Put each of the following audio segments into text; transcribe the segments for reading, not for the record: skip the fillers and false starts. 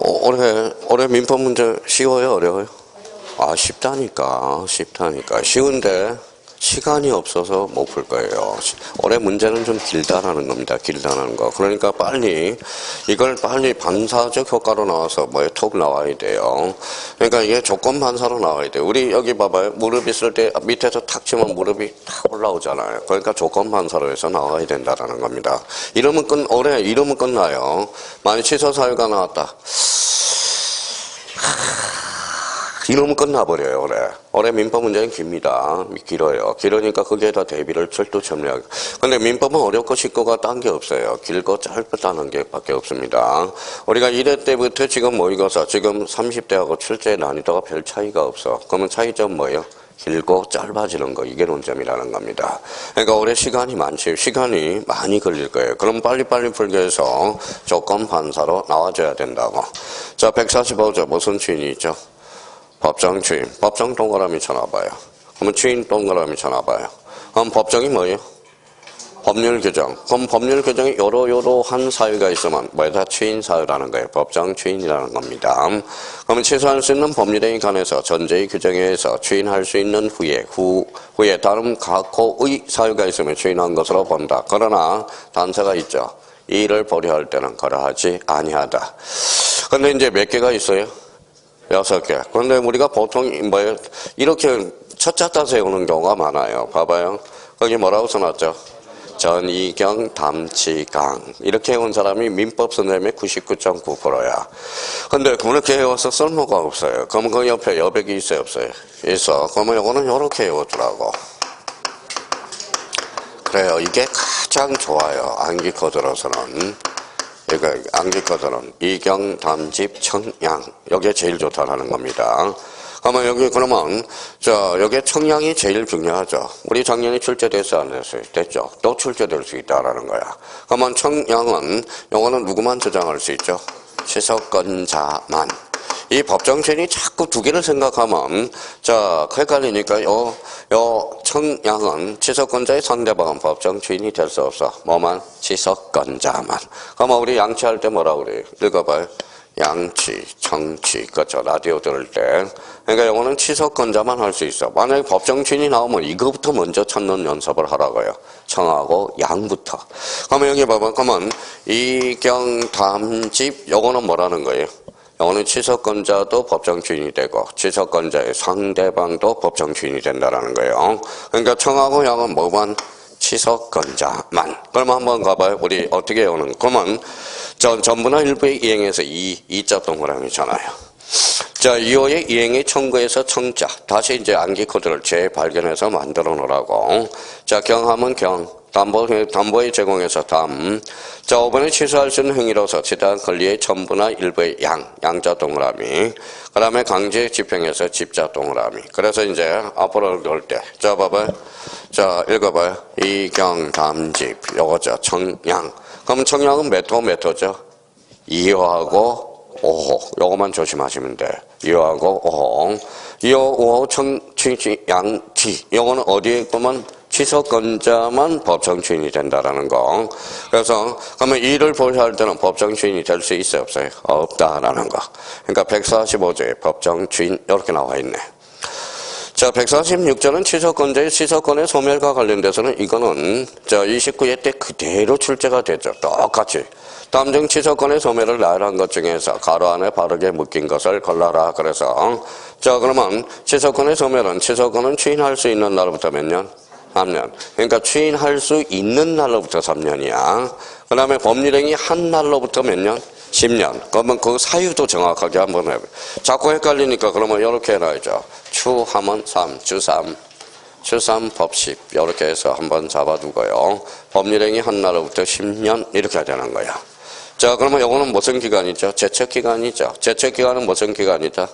올해 민법 문제 쉬워요, 어려워요? 쉽다니까. 쉬운데 시간이 없어서 못 풀 거예요. 올해 문제는 좀 길다라는 겁니다. 길다는 거. 그러니까 이걸 빨리 반사적 효과로 나와서 톡 나와야 돼요. 그러니까 이게 조건 반사로 나와야 돼요. 우리 여기 봐봐요. 무릎 있을 때 밑에서 탁 치면 무릎이 탁 올라오잖아요. 그러니까 조건 반사로 해서 나와야 된다라는 겁니다. 올해 이러면 끝나요. 만약 취소사유가 나왔다. 이러면 끝나버려요, 올해 민법 문제는 길어요. 길으니까 거기에다 대비를 철두철미하게. 근데 민법은 어렵고 쉽고가 딴 게 없어요. 길고 짧다는 게 밖에 없습니다. 우리가 1회 때부터 지금 모의고사, 지금 30대하고 출제 난이도가 별 차이가 없어. 그러면 차이점 뭐예요? 길고 짧아지는 거, 이게 논점이라는 겁니다. 그러니까 올해 시간이 많이 걸릴 거예요. 그럼 빨리빨리 풀기 위해서 조건 반사로 나와줘야 된다고. 자, 145조 무슨 주인이 있죠? 법정 주인. 법정 동그라미 쳐놔봐요. 그러면 주인 동그라미 쳐놔봐요. 그럼 법정이 뭐예요? 법률 규정. 그럼 법률 규정에 요러한 사유가 있으면 다 추인 사유라는 거예요. 법정 추인이라는 겁니다. 그러면 취소할 수 있는 법률에 관해서 전제의 규정에 의해서 추인할 수 있는 후에 다른 각호의 사유가 있으면 추인한 것으로 본다. 그러나 단서가 있죠. 이 일을 보류할 때는 거라하지 아니하다. 근데 이제 몇 개가 있어요? 6개. 그런데 우리가 보통 이렇게 첫자 따서 외우는 경우가 많아요. 봐봐요. 거기 뭐라고 써놨죠? 전이경, 담치강. 이렇게 해온 사람이 민법 선생님의 99.9%야. 근데 그렇게 해와서 쓸모가 없어요. 그러면 그 옆에 여백이 있어요, 없어요? 있어. 그러면 이거는 이렇게 외워두라고. 그래요. 이게 가장 좋아요. 암기 코드로서는. 그러니까 암기코드는 이경, 담집, 청양. 여기에 제일 좋다라는 겁니다. 그러면 여기에 청양이 제일 중요하죠. 우리 작년에 출제됐어, 안 됐어요? 됐죠. 또 출제될 수 있다라는 거야. 그러면 청양은 요거는 누구만 저장할 수 있죠? 취소권자만. 이 법정주인이 자꾸 두 개를 생각하면 헷갈리니까 요 청양은 취소권자의 상대방은 법정주인이 될 수 없어. 뭐만? 취소권자만. 그러면 우리 양치할 때 뭐라고 그래요? 읽어봐요. 양치, 청취, 그렇죠. 라디오 들을 때. 그러니까 이거는 취소권자만 할 수 있어. 만약에 법정주인이 나오면 이거부터 먼저 찾는 연습을 하라고요. 청하고 양부터. 그러면 여기 봐봐. 그러면 이경, 담집, 요거는 뭐라는 거예요? 요거는 취소권자도 법정주인이 되고 취소권자의 상대방도 법정주인이 된다라는 거예요. 그러니까 청하고 양은 뭐만? 취소권자만. 그러면 한번 가봐요. 우리 어떻게 외우는? 그러면 전부나 일부의 이행에서 이자 동그라미잖아요. 자, 2호의 이행의 청구에서 청자. 다시 이제 암기 코드를 재발견해서 만들어 놓으라고. 자, 경함은 경. 담보의 제공에서 담. 자, 5번에 취소할 수 있는 행위로서 지단 권리의 전부나 일부의 양자 동그라미. 그 다음에 강제 집행에서 집자 동그라미. 그래서 이제 앞으로 넣을 때. 자, 봐봐요. 자, 읽어봐요. 이경, 담집. 요거죠. 청양. 그럼 청양은 몇 호죠? 2호하고 5호. 요거만 조심하시면 돼. 2호하고 5호. 2호, 5호, 청취, 양치. 요거는 어디에 있구만? 취소권자만 법정주인이 된다라는 거. 그래서 그러면 이를 보유할 때는 법정주인이 될 수 있어요, 없어요? 없다라는 거. 그러니까 145조에 법정주인 이렇게 나와 있네. 자, 146조는 취소권자의 취소권의 소멸과 관련돼서는 이거는 29회 때 그대로 출제가 되죠. 똑같이. 다음 중 취소권의 소멸을 나열한 것 중에서 가로 안에 바르게 묶인 것을 골라라. 그래서 그러면 취소권의 소멸은 취소권은 추인할 수 있는 날부터 몇 년? 3년. 그러니까 추인할 수 있는 날로부터 3년이야. 그 다음에 법률행위 한 날로부터 몇 년? 10년. 그러면 그 사유도 정확하게 한번 해봐요. 자꾸 헷갈리니까 그러면 이렇게 해놔야죠. 추하면 3, 주3 법10. 이렇게 해서 한번 잡아두고요. 법률행위 한 날로부터 10년 이렇게 해야 되는 거야. 자, 그러면 이거는 무슨 기간이죠? 제척기간이죠. 제척기간은 무슨 기간이죠?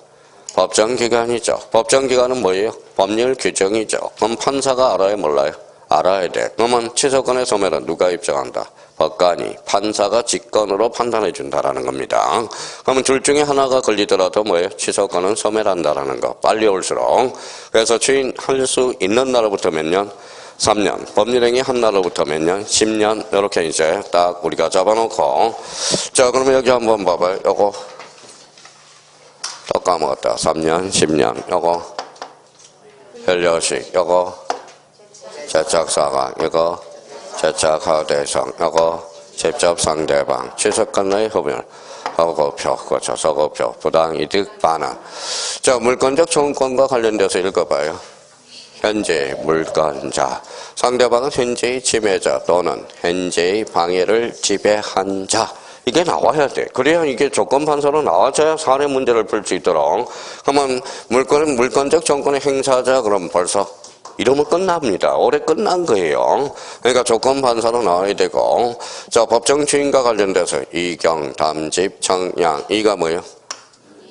법정기간이죠. 법정기간은 뭐예요? 법률 규정이죠. 그럼 판사가 알아요, 몰라요? 알아야 돼. 그러면 취소권의 소멸은 누가 입증한다? 법관이. 판사가 직권으로 판단해 준다라는 겁니다. 그러면 둘 중에 하나가 걸리더라도 뭐예요? 취소권은 소멸한다라는 거. 빨리 올수록. 그래서 추인할 수 있는 날로부터 몇 년? 3년. 법률행위 한 날로부터 몇 년? 10년. 이렇게 이제 딱 우리가 잡아놓고. 자, 그러면 여기 한번 봐봐요. 요거 또 까먹었다. 3년, 10년. 요거 혈려식. 요거 제착사강. 이거 제착하대상. 요거 직접상대방. 취소권의 흡연. 서고표. 그렇죠. 서고표. 부당이득 반환. 자, 물권적 청구권과 관련돼서 읽어봐요. 현재 물권자. 상대방은 현재의 침해자 또는 현재의 방해를 지배한 자. 이게 나와야 돼. 그래야 이게 조건 판사로 나와줘야 사례 문제를 풀 수 있도록. 그러면 물권적 정권의 행사자 그럼 벌써 이러면 끝납니다. 올해 끝난 거예요. 그러니까 조건 판사로 나와야 되고. 자, 법정 주인과 관련돼서 이경, 담집, 청양. 이가 뭐예요?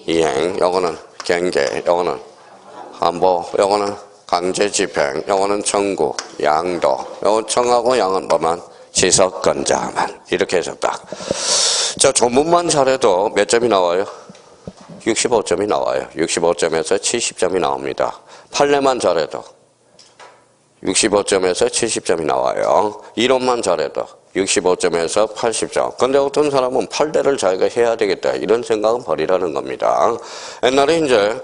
이행. 요거는 경계. 요거는 한보. 요거는 강제 집행. 요거는 청구, 양도. 요거 청하고 양은 뭐만? 지석권자만. 이렇게 해서 딱. 자, 조문만 잘해도 몇 점이 나와요? 65점이 나와요. 65점에서 70점이 나옵니다. 판례만 잘해도 65점에서 70점이 나와요. 이론만 잘해도 65점에서 80점. 근데 어떤 사람은 판례를 자기가 해야 되겠다 이런 생각은 버리라는 겁니다. 옛날에 이제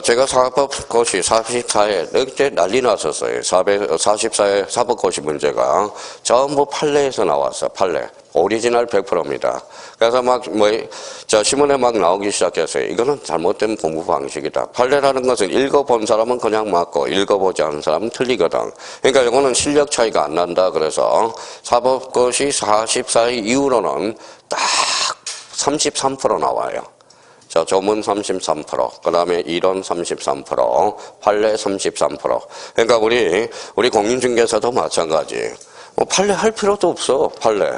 제가 사법고시 44에 그때 난리 났었어요. 44에 사법고시 문제가 전부 판례에서 나왔어. 판례. 오리지널 100%입니다. 그래서 신문에 막 나오기 시작했어요. 이거는 잘못된 공부 방식이다. 판례라는 것은 읽어본 사람은 그냥 맞고 읽어보지 않은 사람은 틀리거든. 그러니까 이거는 실력 차이가 안 난다. 그래서 사법고시 44의 이후로는 딱 33% 나와요. 자, 조문 33%, 그 다음에 이론 33%, 판례 33%. 그러니까 우리 공인중개사도 마찬가지. 판례 할 필요도 없어, 판례.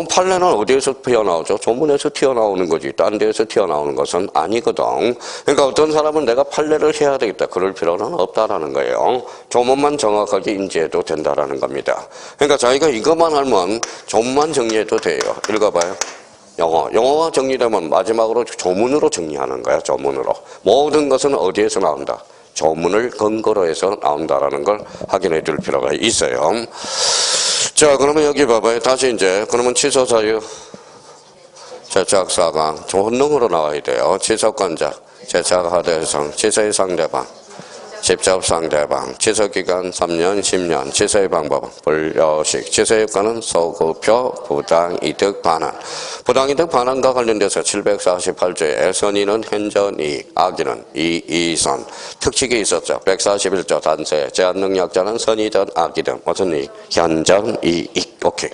판례는 어디에서 튀어나오죠? 조문에서 튀어나오는 거지. 딴 데에서 튀어나오는 것은 아니거든. 그러니까 어떤 사람은 내가 판례를 해야 되겠다. 그럴 필요는 없다라는 거예요. 조문만 정확하게 인지해도 된다라는 겁니다. 그러니까 자기가 이것만 알면 조문만 정리해도 돼요. 읽어봐요. 영어가 정리되면 마지막으로 조문으로 정리하는 거야, 조문으로. 모든 것은 어디에서 나온다? 조문을 근거로 해서 나온다라는 걸 확인해 줄 필요가 있어요. 자, 그러면 여기 봐봐요. 다시 이제, 그러면 취소 사유, 제착사강, 혼능으로 나와야 돼요. 취소권자, 제착하대상, 취소의 상대방, 직접 상대방, 취소기간 3년, 10년, 취소의 방법은 불려식, 취소의 효과는 소급표, 부당이득 반환. 부당이득 반환과 관련돼서 748조에 선의는 현전이익, 악의는 이이선, 특칙이 있었죠. 141조 단세, 제한능력자는 선의든 악의든 무슨 이익? 현전이익. 오케이.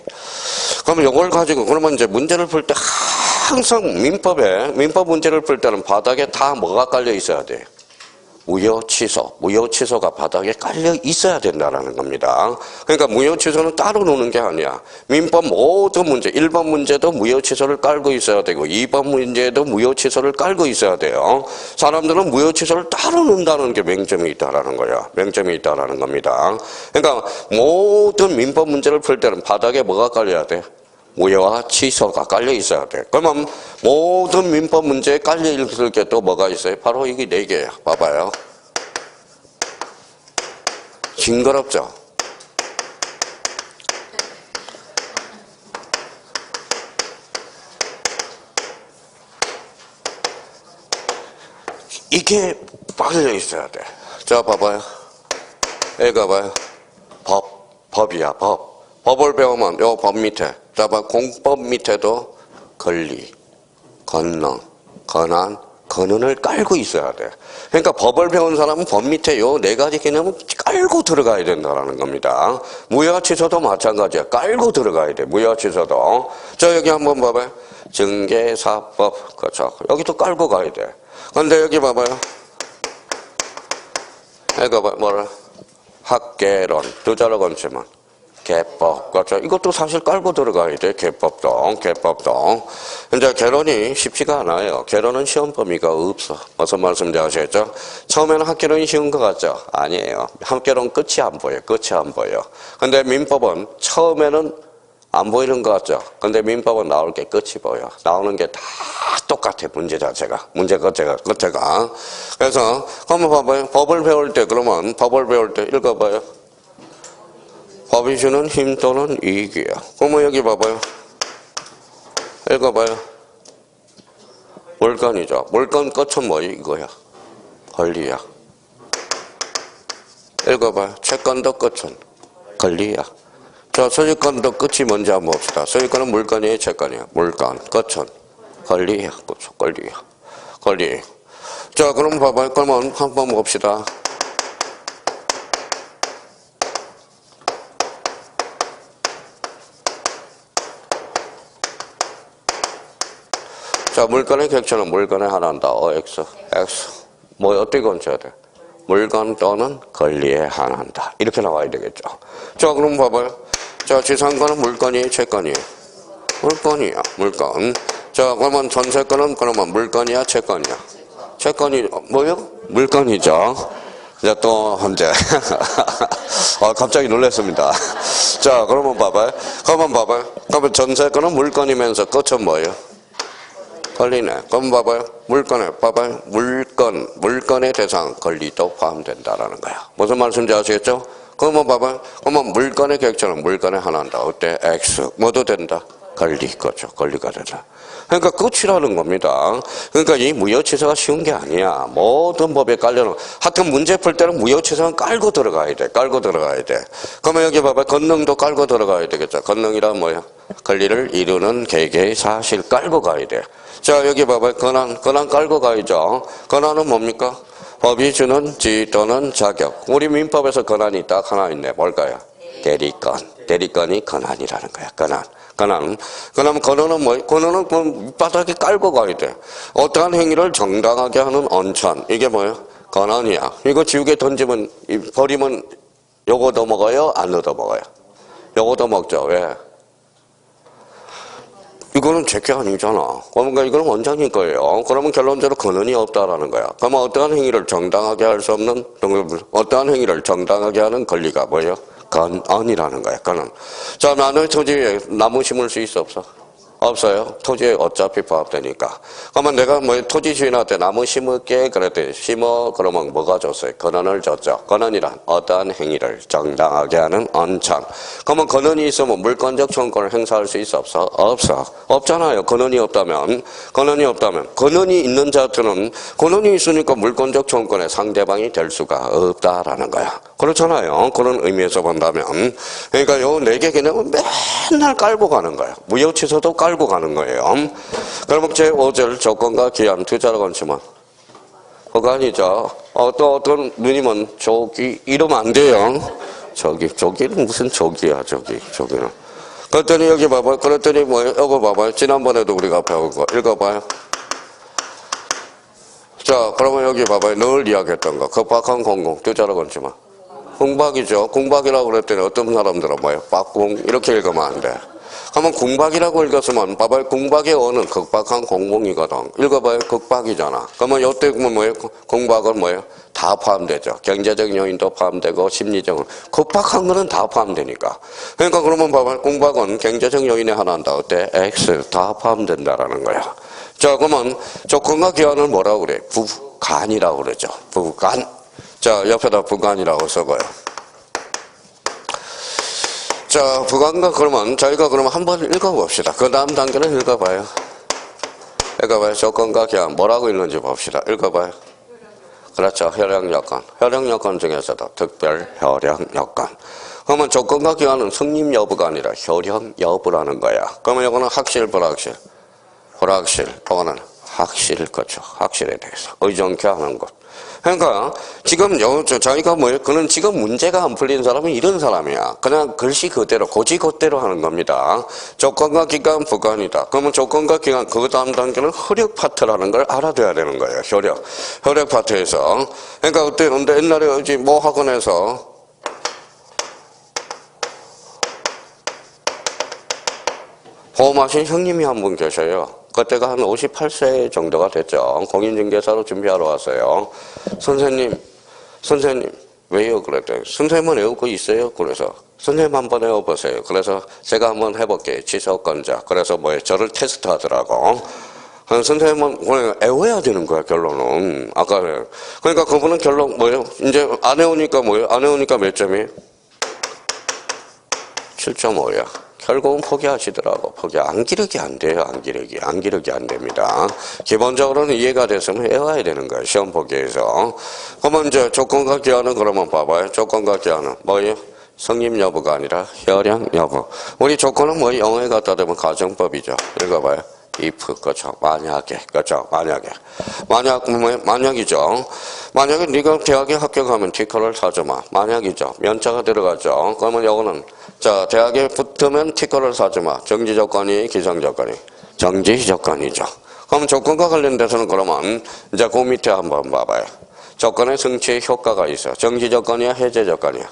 그러면 이걸 가지고 그러면 이제 문제를 풀 때 항상 민법 문제를 풀 때는 바닥에 다 뭐가 깔려 있어야 돼? 무효취소가 바닥에 깔려 있어야 된다는 겁니다. 그러니까 무효취소는 따로 노는 게 아니야. 민법 모든 문제, 1번 문제도 무효취소를 깔고 있어야 되고 2번 문제도 무효취소를 깔고 있어야 돼요. 사람들은 무효취소를 따로 놓는다는 게 맹점이 있다라는 거야. 맹점이 있다라는 겁니다. 그러니까 모든 민법 문제를 풀 때는 바닥에 뭐가 깔려야 돼? 무효와 취소가 깔려 있어야 돼. 그러면 모든 민법 문제에 깔려 있을 게 또 뭐가 있어요? 바로 이게 4개야. 봐봐요. 징그럽죠? 이게 깔려 있어야 돼. 자, 봐봐요. 읽어봐요. 법이야, 법. 법을 배우면 요 법 밑에, 자, 봐, 공법 밑에도 권리, 권능, 권한, 권한을 깔고 있어야 돼. 그러니까 법을 배운 사람은 법 밑에 요 4가지 개념을 깔고 들어가야 된다는 겁니다. 무효와 취소도 마찬가지야. 깔고 들어가야 돼. 무효와 취소도. 자, 여기 한번 봐봐요. 증계사법, 그렇죠. 여기도 깔고 가야 돼. 근데 여기 봐봐요. 이거 봐, 뭐라? 학계론, 두 자로 건치면. 개법, 그렇죠. 이것도 사실 깔고 들어가야 돼. 개법도. 근데 개론이 쉽지가 않아요. 개론은 시험 범위가 없어. 무슨 말씀인지 아시겠죠? 처음에는 학개론이 쉬운 것 같죠? 아니에요. 학개론 끝이 안 보여. 근데 민법은 처음에는 안 보이는 것 같죠? 근데 민법은 나올 게 끝이 보여. 나오는 게 다 똑같아. 문제 자체가. 끝에가. 그래서, 한번 봐봐요. 법을 배울 때 읽어봐요. 법이 주는 힘 또는 이익이야. 그러면 여기 봐봐요. 읽어봐요. 물건이죠. 물건 끝은 뭐 이거야? 권리야. 읽어봐요. 채권도 끝은 권리야. 자, 소유권도 끝이 뭔지 한번 봅시다. 소유권은 물건이에요, 채권이야? 물건. 끝은 권리야. 그렇죠. 권리야. 권리. 자, 그럼 봐봐요. 그러면 한번 봅시다. 자, 물건의 객체는 물건에 한한다. X. 뭐 어떻게 건쳐야 돼? 물건 또는 권리에 한한다. 이렇게 나와야 되겠죠. 자, 그럼 봐봐요. 자, 지상권은 물건이에요, 채권이에요? 물건이야, 물건. 자, 그러면 전세권은 그러면 물건이야, 채권이야? 채권이 뭐요? 물건이죠. 이제 또 현재 갑자기 놀랐습니다. 자, 그러면 봐봐요. 그러면 전세권은 물건이면서 끝은 뭐예요? 권리네. 그럼 봐봐요. 봐봐요. 물건의 대상, 권리도 포함된다라는 거야. 무슨 말씀인지 아시겠죠? 그러면 봐봐요. 그러면 물건의 객체는 물건에 하나인다. 어때? X. 뭐도 된다? 권리. 그렇죠. 권리가 된다. 그러니까 끝이라는 겁니다. 그러니까 이 무효치사가 쉬운 게 아니야. 모든 법에 깔려놓은. 하여튼 문제 풀 때는 무효치사는 깔고 들어가야 돼. 그러면 여기 봐봐요. 권능도 깔고 들어가야 되겠죠. 권능이란 뭐야? 권리를 이루는 개개의 사실 깔고 가야 돼. 자, 여기 봐봐요. 권한 깔고 가야죠. 권한은 뭡니까? 법이 주는 지위 또는 자격. 우리 민법에서 권한이 딱 하나 있네. 뭘까요? 대리권. 대리권이 권한이라는 거야. 권한. 권한은 뭐예요? 권한은 그 밑바닥에 깔고 가야 돼. 어떠한 행위를 정당하게 하는 언천. 이게 뭐예요? 권한이야. 이거 지우개 던지면, 버리면 요거 얻어 먹어요? 안 얻어 먹어요? 요거 얻어 먹죠. 왜? 이거는 제게 아니잖아. 그러니까 이거는 원장님 거예요. 그러면 결론적으로 권한이 없다라는 거야. 그러면 어떠한 행위를 정당하게 할 수 없는, 어떠한 행위를 정당하게 하는 권리가 뭐예요? 권한이라는 거야. 권한. 자, 나는 토지에 나무 심을 수 있어, 없어? 없어요. 토지에 어차피 포함되니까. 그러면 내가 뭐 토지 주인한테 나무 심을게 그랬더니 심어 그러면 뭐가 줬어요? 권한을 줬죠. 권한이란 어떠한 행위를 정당하게 하는 언천. 그러면 권한이 있으면 물권적 청구권을 행사할 수 있어, 없어? 없어. 없잖아요. 권한이 없다면 권한이 있는 자들은 권한이 있으니까 물권적 청구권의 상대방이 될 수가 없다라는 거야. 그렇잖아요. 그런 의미에서 본다면. 그러니까 요 네 개 개념은 맨날 깔고 가는 거야. 무효치서도 깔고 가는 거예요. 그러면 제5절 조건과 기한 두 자로 건치면 그거 아니죠. 또 어떤 누님은 조기 이러면 안 돼요. 조기는 무슨 조기야, 조기는. 그랬더니 여기 봐봐요. 그랬더니 뭐예요? 이거 봐봐요. 지난번에도 우리가 배운 거 읽어봐요. 자, 그러면 여기 봐봐요. 늘 이야기했던 거. 급박한 공공 두 자로 건치면 궁박이죠. 궁박이라고 그랬더니 어떤 사람들은 뭐예요? 빡궁 이렇게 읽으면 안 돼. 그러면 궁박이라고 읽었으면 봐봐요. 궁박의 어는 극박한 공공이거든. 읽어봐요. 극박이잖아. 그러면 이때 보면 뭐예요? 궁박은 뭐예요? 다 포함되죠. 경제적 요인도 포함되고 심리적으로. 극박한 거는 다 포함되니까. 그러니까 그러면 봐봐요. 궁박은 경제적 요인에 하나인다. 어때? X 다 포함된다라는 거야. 자, 그러면 조건과 기한을 뭐라고 그래? 부간이라고 그러죠. 부간. 자, 옆에다 부간이라고 써봐요. 자, 부간과 그러면 저희가 그러면 한번 읽어봅시다. 그 다음 단계는 읽어봐요. 조건과 기한 뭐라고 읽는지 봅시다. 읽어봐요. 그렇죠. 혈형 여건. 혈형 여건 중에서도 특별 혈형 여건. 그러면 조건과 기한은 성립 여부가 아니라 혈형 여부라는 거야. 그러면 이거는 확실, 불확실. 그거는 확실, 그렇죠. 확실에 대해서 의존케 하는 것. 그러니까 지금 자기가 뭐예요? 그는 지금 문제가 안 풀린 사람은 이런 사람이야. 그냥 글씨 그대로 고지 그대로 하는 겁니다. 조건과 기간 부간이다. 그러면 조건과 기간 그 다음 단계는 효력 파트라는 걸 알아둬야 되는 거예요. 효력 파트에서. 그러니까 그때 근데 옛날에 어디 모 학원에서 보험하신 형님이 한 분 계셔요. 그때가 한 58세 정도가 됐죠. 공인중개사로 준비하러 왔어요. 선생님, 왜요? 그랬더니, 선생님은 외우고 있어요? 그래서, 선생님 한번 외워보세요. 그래서 제가 한번 해볼게요. 지속권자. 그래서 저를 테스트 하더라고. 선생님은 그냥 외워야 되는 거야, 결론은. 아까, 그러니까 그분은 결론 뭐예요? 이제 안 외우니까 뭐예요? 안 외우니까 몇 점이에요? 7.5야. 결국은 포기하시더라고. 안기력이 안 돼요. 안기력이 안 됩니다. 기본적으로는 이해가 됐으면 외워야 되는 거예요. 시험 보기에서. 그러면 이제 조건과 기한은 그러면 봐봐요. 조건과 기한은 뭐예요? 성립 여부가 아니라 혈양 여부. 우리 조건은 뭐 영어에 갖다 대면 가정법이죠. 읽어봐요. if, 그렇죠. 만약에, 그렇죠. 만약이죠. 만약에 네가 대학에 합격하면 티커를 사주마. 만약이죠. 면자가 들어가죠. 그러면 요거는 자, 대학에 붙으면 티커를 사주마. 정지 조건이, 기성 조건이. 정지 조건이죠. 그럼 조건과 관련돼서는 그러면 이제 그 밑에 한번 봐봐요. 조건의 성취에 효과가 있어. 정지 조건이야, 해제 조건이야.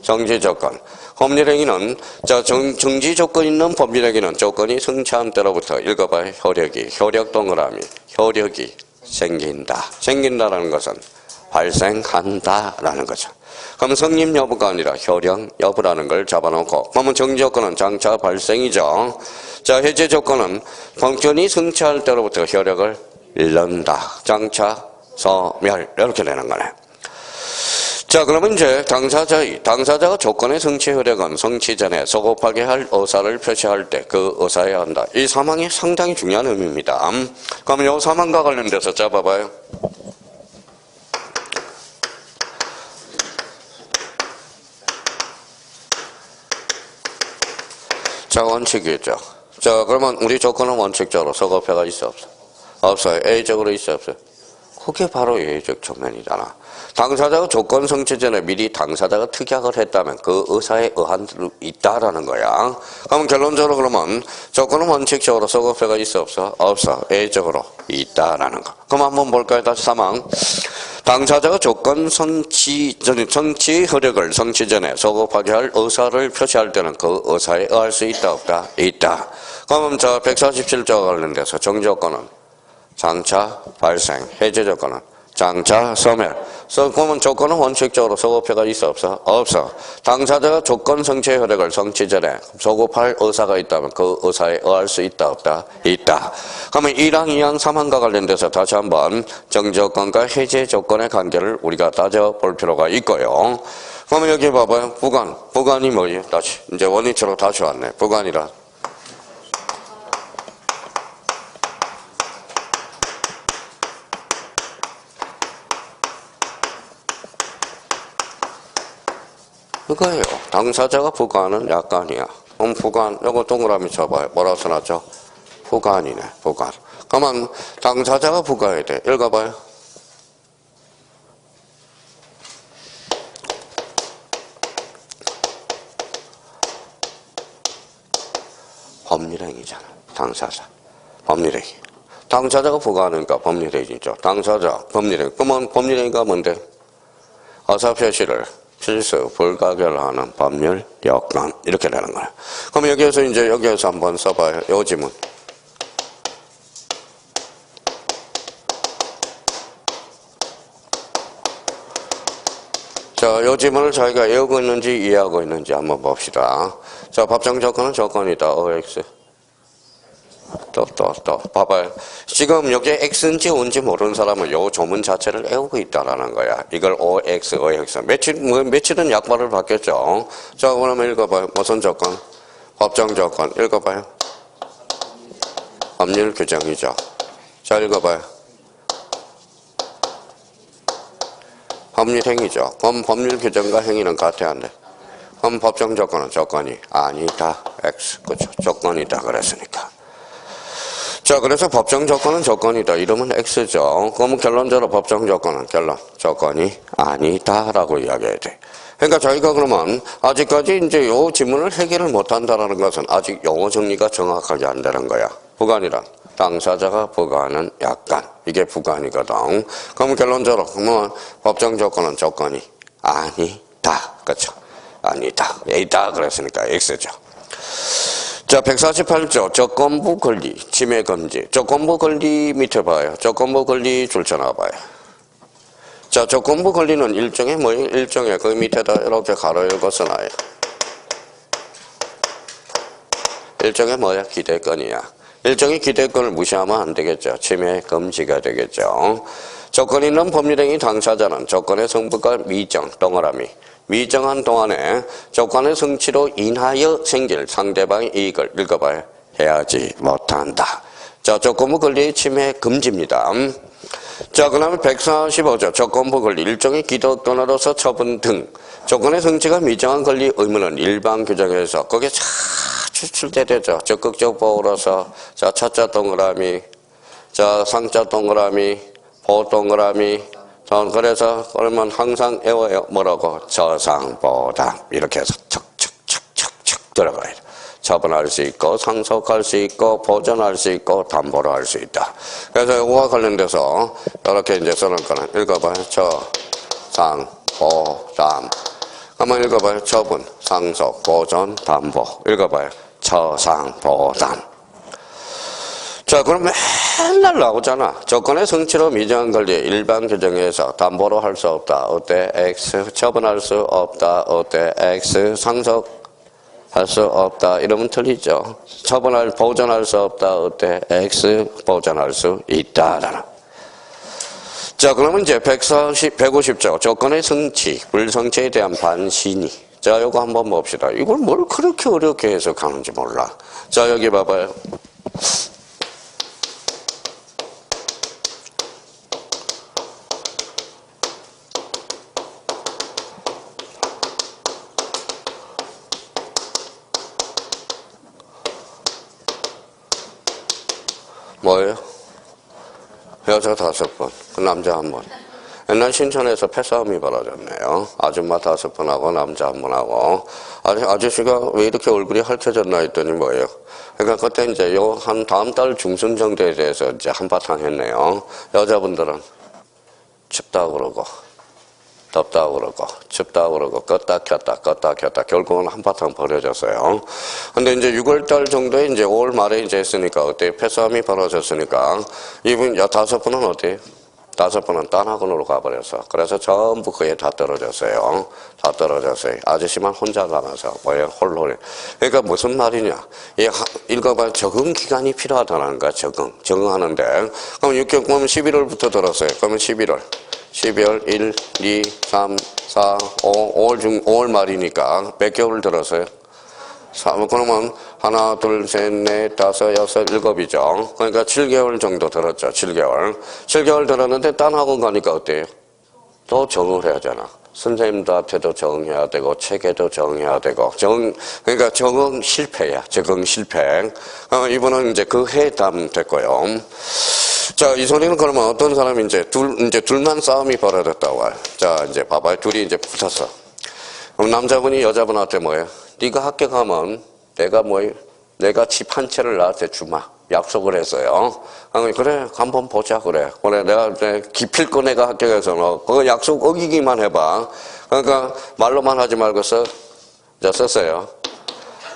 정지 조건. 법률행위는 자 정지 조건 있는 법률행위는 조건이 성취한 때로부터 읽어봐요. 효력 동그라미. 효력이 생긴다라는 것은 발생한다라는 거죠. 그럼 성립 여부가 아니라 효력 여부라는 걸 잡아놓고 그러면 정지 조건은 장차 발생이죠. 자 해제 조건은 본건이 성취할 때로부터 효력을 잃는다. 장차 소멸 이렇게 되는 거네. 자, 그러면 이제 당사자가 조건의 성취 효력은 성취 전에 소급하게 할 의사를 표시할 때 그 의사여야 한다. 이 사망이 상당히 중요한 의미입니다. 그러면 이 사망과 관련돼서 잡아봐요. 자, 원칙이죠. 자, 그러면 우리 조건은 원칙적으로 소급해가 있어 없어? 없어요. A적으로 있어 없어요? 그게 바로 예외적 조건이잖아. 당사자가 조건 성취 전에 미리 당사자가 특약을 했다면 그 의사에 의한 대로 있다라는 거야. 그러면 결론적으로 그러면 조건은 원칙적으로 소급해가 있어 없어? 없어. 예외적으로 있다라는 거. 그럼 한번 볼까요? 다시 사망. 당사자가 조건 성취 효력을 성취 전에 소급하게 할 의사를 표시할 때는 그 의사에 의할 수 있다 없다? 있다. 그러면 저 147조와 관련돼서 정조건은 장차 발생, 해제 조건은 장차 소멸. 그러면 조건은 원칙적으로 소급해가 있어 없어? 없어. 당사자가 조건 성취 효력을 성취 전에 소급할 의사가 있다면 그 의사에 의할 수 있다 없다? 있다. 그러면 1항, 2항, 3항과 관련돼서 다시 한번 정조건과 해제 조건의 관계를 우리가 따져볼 필요가 있고요. 그러면 여기 봐봐요. 부관이 뭐예요? 다시 이제 원위치로 다시 왔네. 부관이라. 그거예요. 당사자가 부관은 약관이야. 그럼 부관, 요거 동그라미 쳐봐요. 뭐라고 써놨죠? 부관이네, 부관. 그러면 당사자가 부가해야 돼. 읽어봐요. 법률행위잖아. 당사자. 법률행위. 당사자가 부가하니까 법률행위죠. 당사자, 법률행위. 그러면 법률행위가 뭔데? 의사표시를 필수, 불가결하는 법률 여건 이렇게 되는 거예요. 그럼 여기에서 한번 써봐요. 요 지문. 자, 요 지문을 저희가 외우고 있는지 이해하고 있는지 한번 봅시다. 자, 법정 조건은 조건이다. OX. 또 봐봐요. 지금 여기 X인지 O인지 모르는 사람은 요 조문 자체를 외우고 있다라는 거야. 이걸 OX. 며칠은 약발을 받겠죠. 자, 그러면 읽어봐요. 무슨 조건? 법정 조건. 읽어봐요. 법률 규정이죠. 자, 읽어봐요. 법률 행위죠. 그럼 법률 규정과 행위는 같아야 한대. 그럼 법정 조건은 조건이 아니다. X. 그렇죠. 조건이다. 그랬으니까. 자, 그래서 법정 조건은 조건이다. 이러면 X죠. 그러면 결론적으로 법정 조건은 조건이 아니다라고 이야기해야 돼. 그러니까 저희가 그러면 아직까지 이제 요 지문을 해결을 못한다라는 것은 아직 용어 정리가 정확하게 안 되는 거야. 부관이란 당사자가 부과하는 약관. 이게 부관이거든. 그럼 결론적으로 그러면 법정 조건은 조건이 아니다. 그렇죠? 아니다. 있다 그랬으니까 X죠. 자, 148조 조건부 권리, 침해 금지. 조건부 권리 밑에 봐요. 조건부 권리 줄쳐놔 봐요. 자, 조건부 권리는 일종의 뭐예요? 일종의 그 밑에다 이렇게 가로 열고 써놔요. 일종의 뭐야? 기대권이야. 일종의 기대권을 무시하면 안 되겠죠. 침해 금지가 되겠죠. 조건 있는 법률행위 당사자는 조건의 성부가 미정, 동그라미. 미정한 동안에 조건의 성취로 인하여 생길 상대방의 이익을 읽어봐야 해야지 못한다. 자, 조건부 권리의 침해 금지입니다. 자, 그 다음에 145조 조건부 권리 일종의 기독권으로서 처분 등 조건의 성취가 미정한 권리 의무는 일반 규정에서 거기에 잘 추출되죠. 적극적 보호로서 자, 차자 동그라미, 자, 상자 동그라미, 보호 동그라미. 그래서 그러면 항상 외워요. 뭐라고? 저상보상 이렇게 해서 척척척척척 들어가야 돼. 처분할 수 있고 상속할 수 있고 보전할 수 있고 담보로 할 수 있다. 그래서 이거와 관련돼서 이렇게 이제 써놓은 거는 읽어봐요. 저상 보상. 한번 읽어봐요. 처분, 상속, 보전, 담보. 읽어봐요. 저상 보상. 자, 그럼 맨날 나오잖아. 조건의 성취로 미정한 권리 일반 규정에서 담보로 할 수 없다. 어때? X. 처분할 수 없다. 어때? X. 상속할 수 없다. 이러면 틀리죠. 처분할, 보전할 수 없다. 어때? X. 보전할 수 있다. 자, 그러면 이제 150조. 조건의 성취, 불성취에 대한 반신이. 자, 요거 한번 봅시다. 이걸 뭘 그렇게 어렵게 해석하는지 몰라. 자, 여기 봐봐요. 뭐예요? 여자 5번, 그 남자 1번. 옛날 신천에서 패싸움이 벌어졌네요. 아줌마 5번하고 남자 1번하고. 아저씨가 왜 이렇게 얼굴이 핥혀졌나 했더니 뭐예요? 그러니까 그때 이제 한 다음 달 중순 정도에 대해서 이제 한바탕 했네요. 여자분들은 춥다고 그러고, 덥다고 그러고, 춥다고 그러고, 껐다 켰다, 결국은 한바탕 벌어졌어요. 근데 이제 6월달 정도에 이제 5월 말에 이제 했으니까, 어때? 패싸움이 벌어졌으니까, 이분, 5분은 어때요? 5분은 딴 학원으로 가버렸어. 그래서 전부 그에 다 떨어졌어요. 다 떨어졌어요. 아저씨만 혼자 가면서, 뭐예요? 홀로. 그러니까 무슨 말이냐? 읽어봐. 적응 기간이 필요하다는 거야, 적응하는데. 그럼 6개월, 그러면 11월부터 들었어요. 그러면 11월, 1, 2, 3, 4, 5, 5월 말이니까 몇 개월 들었어요? 그러면 하나, 둘, 셋, 넷, 다섯, 여섯, 일곱이죠. 그러니까 7개월 정도 들었죠. 7개월. 7개월 들었는데 딴 학원 가니까 어때요? 또 적응을 해야 하잖아. 선생님들한테도 적응해야 되고 책에도 적응해야 되고 그러니까 적응 실패야. 적응 실패. 이번은 이제 그 해담됐고요. 자, 이 소리는 그러면 어떤 사람이 이제 둘만 싸움이 벌어졌다고 해요. 자, 이제 봐봐요. 둘이 이제 붙었어. 그럼 남자분이 여자분한테 뭐예요? 네가 학교 가면 내가 집 한 채를 나한테 주마. 약속을 했어요. 그래, 한번 보자, 그래. 내가 기필코 내가 학교 가서 그거 약속 어기기만 해봐. 그러니까 말로만 하지 말고 썼어요.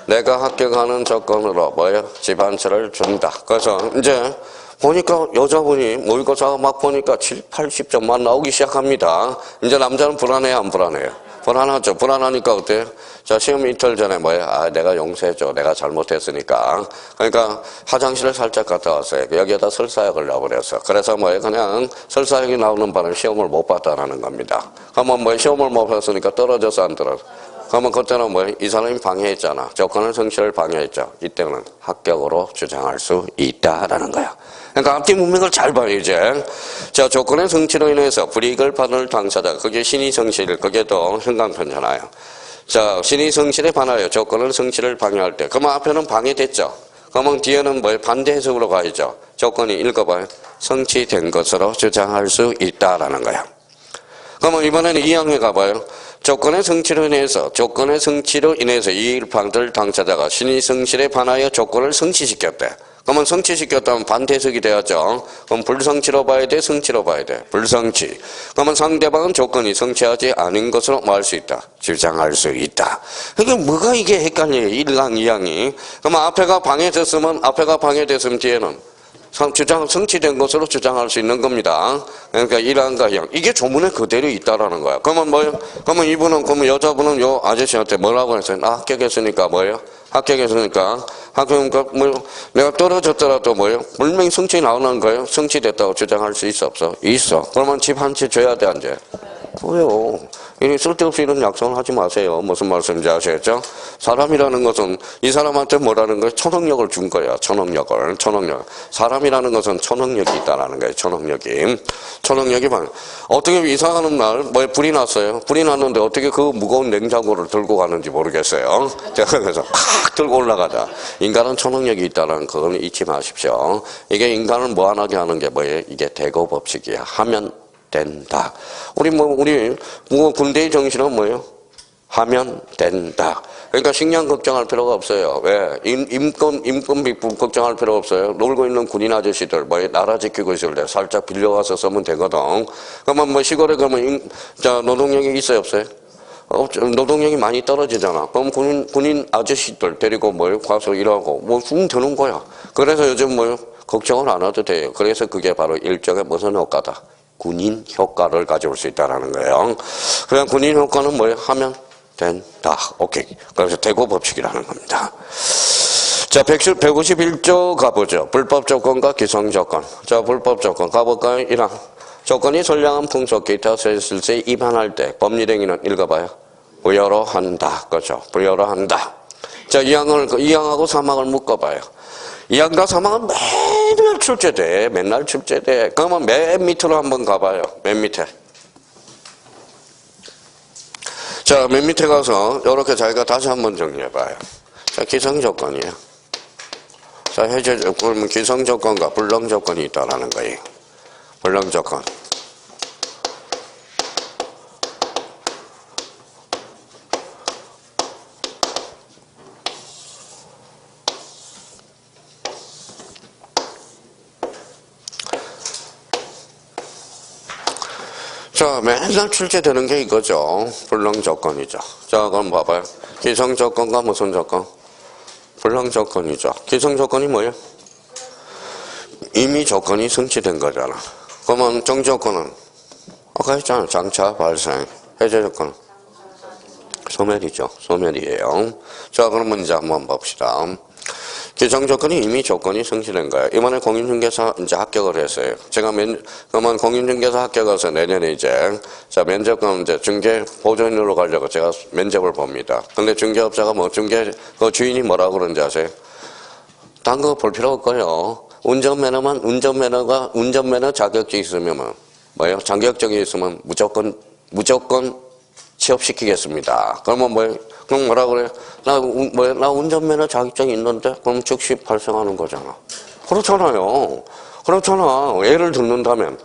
내가 학교 가는 조건으로 뭐예요? 집 한 채를 준다. 그래서 이제 보니까 여자분이 모의고사 막 보니까 7, 80점만 나오기 시작합니다. 이제 남자는 불안해요, 안 불안해요? 불안하죠. 불안하니까 어때요? 자, 시험 이틀 전에 뭐예요? 내가 용서해줘. 내가 잘못했으니까. 그러니까 화장실을 살짝 갔다 왔어요. 여기에다 설사약을 넣어버렸어. 그래서 뭐예요? 그냥 설사약이 나오는 바람에 시험을 못 봤다라는 겁니다. 그러면 뭐예요? 시험을 못 봤으니까 떨어져서 안 떨어져. 그러면 그때는 뭐예요? 이 사람이 방해했잖아. 조건의 성취를 방해했죠. 이때는 합격으로 주장할 수 있다라는 거야. 그러니까 앞뒤 문맥을 잘 봐요, 이제. 자, 조건의 성취로 인해서 불이익을 받을 당사자, 그게 신의 성실, 그게 더 현강편잖아요. 자, 신의 성실에 반하여 조건의 성취를 방해할 때, 그러면 앞에는 방해됐죠. 그러면 뒤에는 뭐예요? 반대 해석으로 가야죠. 조건이 읽어봐요. 성취된 것으로 주장할 수 있다라는 거야. 그러면 이번에는 2항에 가봐요. 조건의 성취로 인해서 이익을 받을 당사자가 신의 성실에 반하여 조건을 성취시켰대. 그러면 성취시켰다면 반대해석이 돼야죠. 그럼 불성취로 봐야 돼? 성취로 봐야 돼? 불성취. 그러면 상대방은 조건이 성취하지 않은 것으로 뭐 할 수 있다? 주장할 수 있다. 그러니까 뭐가 이게 헷갈려요? 1항, 2항이. 그러면 앞에가 방해됐으면 뒤에는 성취된 것으로 주장할 수 있는 겁니다. 그러니까 1항과 2항. 이게 조문에 그대로 있다라는 거야. 그러면 뭐예요? 그러면 여자분은 요 아저씨한테 뭐라고 했어요? 합격했으니까 뭐예요? 합격했으니까 내가 떨어졌더라도 뭐예요? 분명히 성취 나오는 거예요? 성취됐다고 주장할 수 있어, 없어? 있어. 그러면 집 한 채 줘야 돼, 안 돼? 왜요? 쓸데없이 이런 약속을 하지 마세요. 무슨 말씀인지 아시겠죠? 사람이라는 것은 이 사람한테 뭐라는 거예요? 초능력을 준 거야. 초능력을. 사람이라는 것은 초능력이 있다라는 거예요. 초능력이 막 어떻게 이사가는 날 뭐에 불이 났어요. 불이 났는데 어떻게 그 무거운 냉장고를 들고 가는지 모르겠어요. 제가 그래서 팍 들고 올라가자. 인간은 초능력이 있다는 그건 잊지 마십시오. 이게 인간을 무한하게 하는 게 뭐예요? 이게 대거 법칙이야. 하면 된다. 우리 군대의 정신은 뭐예요? 하면 된다. 그러니까 식량 걱정할 필요가 없어요. 왜? 인건비 걱정할 필요 없어요. 놀고 있는 군인 아저씨들, 나라 지키고 있을 때 살짝 빌려와서 쓰면 되거든. 그러면 시골에 가면 노동력이 있어요, 없어요? 노동력이 많이 떨어지잖아. 그럼 군인 아저씨들 데리고 가서 일하고, 되는 거야. 그래서 요즘 걱정을 안 해도 돼요. 그래서 그게 바로 일종의 무슨 효과다? 군인 효과를 가져올 수 있다는 거예요. 그냥 군인 효과는 하면 된다. 오케이. 그래서 대고 법칙이라는 겁니다. 자, 151조 가보죠. 불법 조건과 기성 조건. 자, 불법 조건 가볼까요? 1항. 조건이 선량한 풍속 기타 세술세 위반할 때 법률행위는 읽어봐요. 부여로 한다. 그렇죠. 부여로 한다. 자, 2항하고 3항을 묶어봐요. 2항과 3항은 매일 출제돼. 맨날 출제돼. 그러면 맨 밑으로 한번 가봐요. 맨 밑에. 자, 맨 밑에 가서 이렇게 자기가 다시 한번 정리해봐요. 자, 기성조건이에요. 자, 그러면 기성조건과 불능조건이 있다라는 거예요. 불능조건. 자, 맨날 출제되는 게 이거죠. 불능조건이죠. 자, 그럼 봐봐요. 기성조건과 무슨 조건? 불능조건이죠. 기성조건이 뭐예요? 이미 조건이 성취된 거잖아. 그러면 정조건은 아까 했잖아. 장차 발생. 해제조건은 소멸이죠. 소멸이에요. 자, 그러면 이제 한번 봅시다. 기성조건이 이미 조건이 성취된 거예요. 이번에 공인중개사 이제 합격을 했어요. 제가 그러면 공인중개사 합격해서 내년에 이제, 자, 면접관 이제 중개 보조인으로 가려고 제가 면접을 봅니다. 근데 중개업자가 그 주인이 뭐라고 그러는지 아세요? 딴 거 볼 필요 없고요. 운전면허 자격증이 있으면, 자격증이 있으면 무조건 취업시키겠습니다. 그러면 그럼 뭐라 그래? 나 운전면허 자격증이 있는데? 그럼 즉시 발생하는 거잖아. 그렇잖아요. 예를 든다면,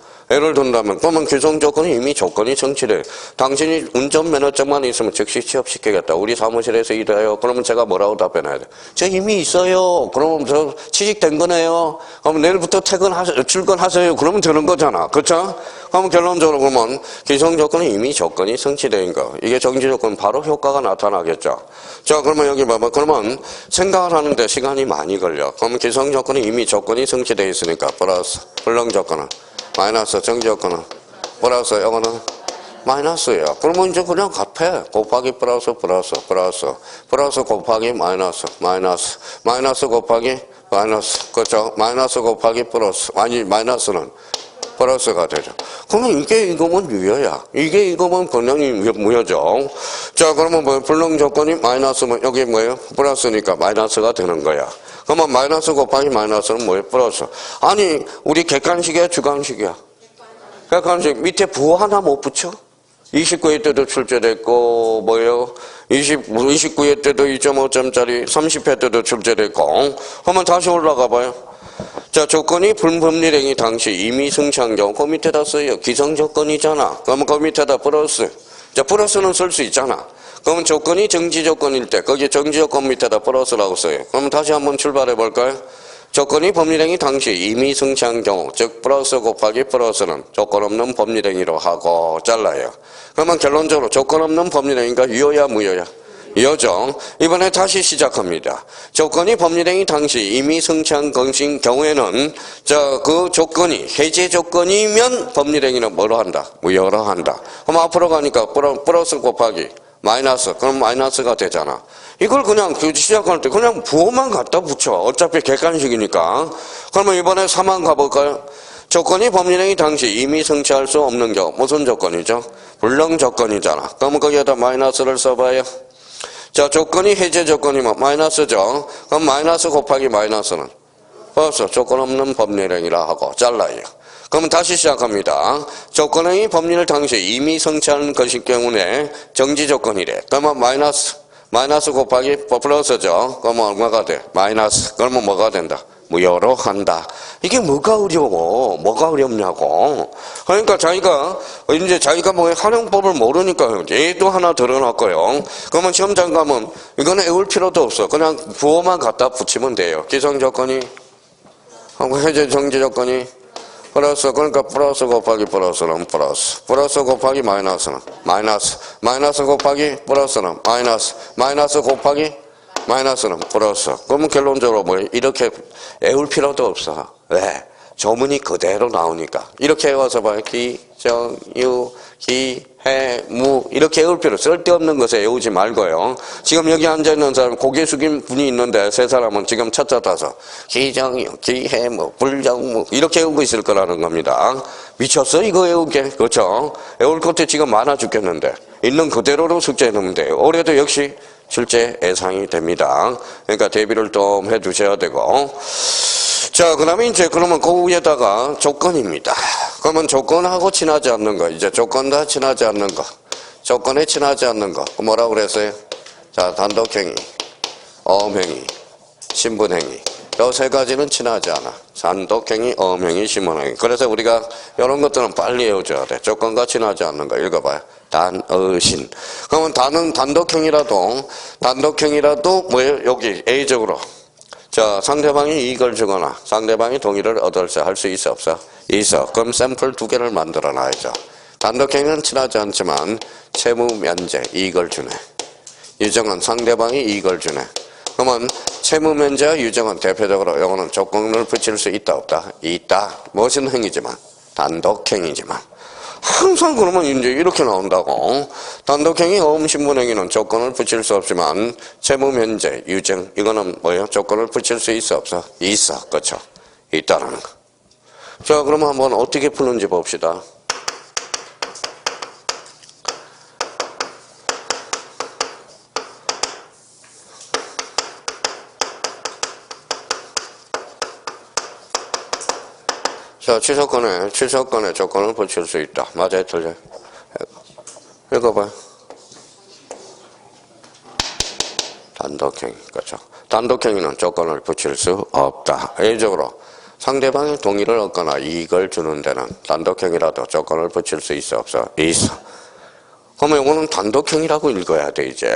그러면 기성조건이 이미 조건이 성취돼. 당신이 운전면허증만 있으면 즉시 취업시키겠다. 우리 사무실에서 일해요. 그러면 제가 뭐라고 답변해야 돼? 저 이미 있어요. 그러면 저 취직된 거네요. 그럼 내일부터 출근하세요. 그러면 되는 거잖아. 그렇죠? 그럼 결론적으로 그러면 기성조건이 이미 조건이 성취된 거. 이게 정지조건 바로 효과가 나타나겠죠. 자, 그러면 여기 봐봐. 그러면 생각을 하는데 시간이 많이 걸려. 그러면 기성조건이 이미 조건이 성취되어 있으니까 플러스 불능조건은 마이너스, 정지조건은 플러스, 이거는 마이너스예요. 그러면 이제 그냥 갚해. 곱하기 플러스 곱하기 마이너스 곱하기 마이너스. 그렇죠? 마이너스 곱하기 플러스. 마이너스는 플러스가 되죠. 그러면 이거면 유효야. 이거면 분명히 무효죠. 자, 그러면 불능조건이 마이너스면 여기 플러스니까 마이너스가 되는 거야. 그러면 마이너스 곱하기 마이너스는 플러스. 아니, 우리 객관식이야, 주관식이야? 객관식. 밑에 부호 하나 못 붙여? 29회 때도 출제됐고, 29회 때도 2.5점짜리, 30회 때도 출제됐고, 그러면 다시 올라가 봐요. 자, 조건이 불법률행위 당시 이미 성취한 경우, 그 밑에다 써요. 기성조건이잖아. 그러면 그 밑에다 플러스. 자, 플러스는 쓸 수 있잖아. 그러면 조건이 정지조건일 때 거기 정지조건 밑에다 플러스라고 써요. 그러면 다시 한번 출발해 볼까요? 조건이 법률행위 당시 이미 성취한 경우 즉 플러스 곱하기 플러스는 조건 없는 법률행위로 하고 잘라요. 그러면 결론적으로 조건 없는 법률행위가 유효야 무효야? 유효죠. 이번에 다시 시작합니다. 조건이 법률행위 당시 이미 성취한 것인 경우에는 그 조건이 해제 조건이면 법률행위는 뭐로 한다? 무효로 한다. 그럼 앞으로 가니까 플러스 곱하기 마이너스. 그럼 마이너스가 되잖아. 이걸 그냥 시작할 때 그냥 부호만 갖다 붙여. 어차피 객관식이니까. 그러면 이번에 3항 가볼까요? 조건이 법률행위 당시 이미 성취할 수 없는 경우 무슨 조건이죠? 불능 조건이잖아. 그러면 거기에다 마이너스를 써봐요. 자, 조건이 해제 조건이면 마이너스죠. 그럼 마이너스 곱하기 마이너스는 벌써 조건 없는 법률행위라 하고 잘라요. 그러면 다시 시작합니다. 조건행위 법률 당시 이미 성취한 것일 경우에 정지 조건이래. 그러면 마이너스 곱하기 플러스죠. 그러면 얼마가 돼? 마이너스. 그러면 뭐가 된다? 무효로 한다. 이게 뭐가 어려워? 뭐가 어렵냐고. 그러니까 자기가 뭐 활용법을 모르니까 얘도 하나 드러났고요. 그러면 시험장 가면 이거는 외울 필요도 없어. 그냥 부호만 갖다 붙이면 돼요. 기성 조건이 해제 정지 조건이 플러스, 그러니까 플러스 곱하기 플러스는 플러스 곱하기 마이너스는 마이너스 곱하기 플러스는 마이너스 곱하기 마이너스는 플러스. 그러면 결론적으로 뭐 이렇게 외울 필요도 없어. 왜? 조문이 그대로 나오니까. 이렇게 외워서 봐요. 기, 정, 유, 기, 해, 무 이렇게 외울 필요 쓸데없는 것에 외우지 말고요. 지금 여기 앉아있는 사람 고개 숙인 분이 있는데 세 사람은 지금 첫자 따서 기, 정, 유, 기, 해, 무, 불, 정, 무 이렇게 외우고 있을 거라는 겁니다. 미쳤어 이거 외우게. 그렇죠? 외울 것도 지금 많아 죽겠는데 있는 그대로로 숙제해 놓으면 돼요. 올해도 역시 실제 예상이 됩니다. 그러니까 대비를 좀 해 두셔야 되고. 자, 그 다음에 이제 그러면 그 위에다가 조건입니다. 그러면 조건하고 친하지 않는 거, 이제 조건과 친하지 않는 거, 조건에 친하지 않는 거, 뭐라고 그랬어요? 자, 단독행위, 어음행위, 신분행위. 요 세 가지는 친하지 않아. 단독행위, 어음행위, 신분행위. 그래서 우리가 이런 것들은 빨리 외워줘야 돼. 조건과 친하지 않는 거 읽어봐요. 단어신. 그러면 단은 단독행위라도 뭐예요? 여기 A적으로. 자, 상대방이 이익을 주거나 상대방이 동의를 얻을서 할 수 있어 없어? 있어. 그럼 샘플 2개를 만들어 놔야죠. 단독행위는 친하지 않지만 채무 면제, 이익을 주네. 유정은 상대방이 이익을 주네. 그러면 채무 면제와 유정은 대표적으로 요거는 조건을 붙일 수 있다 없다? 있다. 무슨 행위지만 단독행위지만. 항상 그러면 이제 이렇게 나온다고. 단독행위, 어음신분행위는 조건을 붙일 수 없지만 채무 면제, 유정 이거는 뭐예요? 조건을 붙일 수 있어 없어? 있어. 그렇죠? 있다라는 거. 자, 그러면 한번 어떻게 푸는지 봅시다. 자, 취소권에 조건을 붙일 수 있다. 맞아요, 틀려요? 읽어봐요. 단독행위, 그렇죠? 단독행위는 조건을 붙일 수 없다. A적으로 상대방의 동의를 얻거나 이익을 주는 데는 단독행위라도 조건을 붙일 수 있어 없어? 있어. 그러면 이거는 단독행위라고 읽어야 돼, 이제.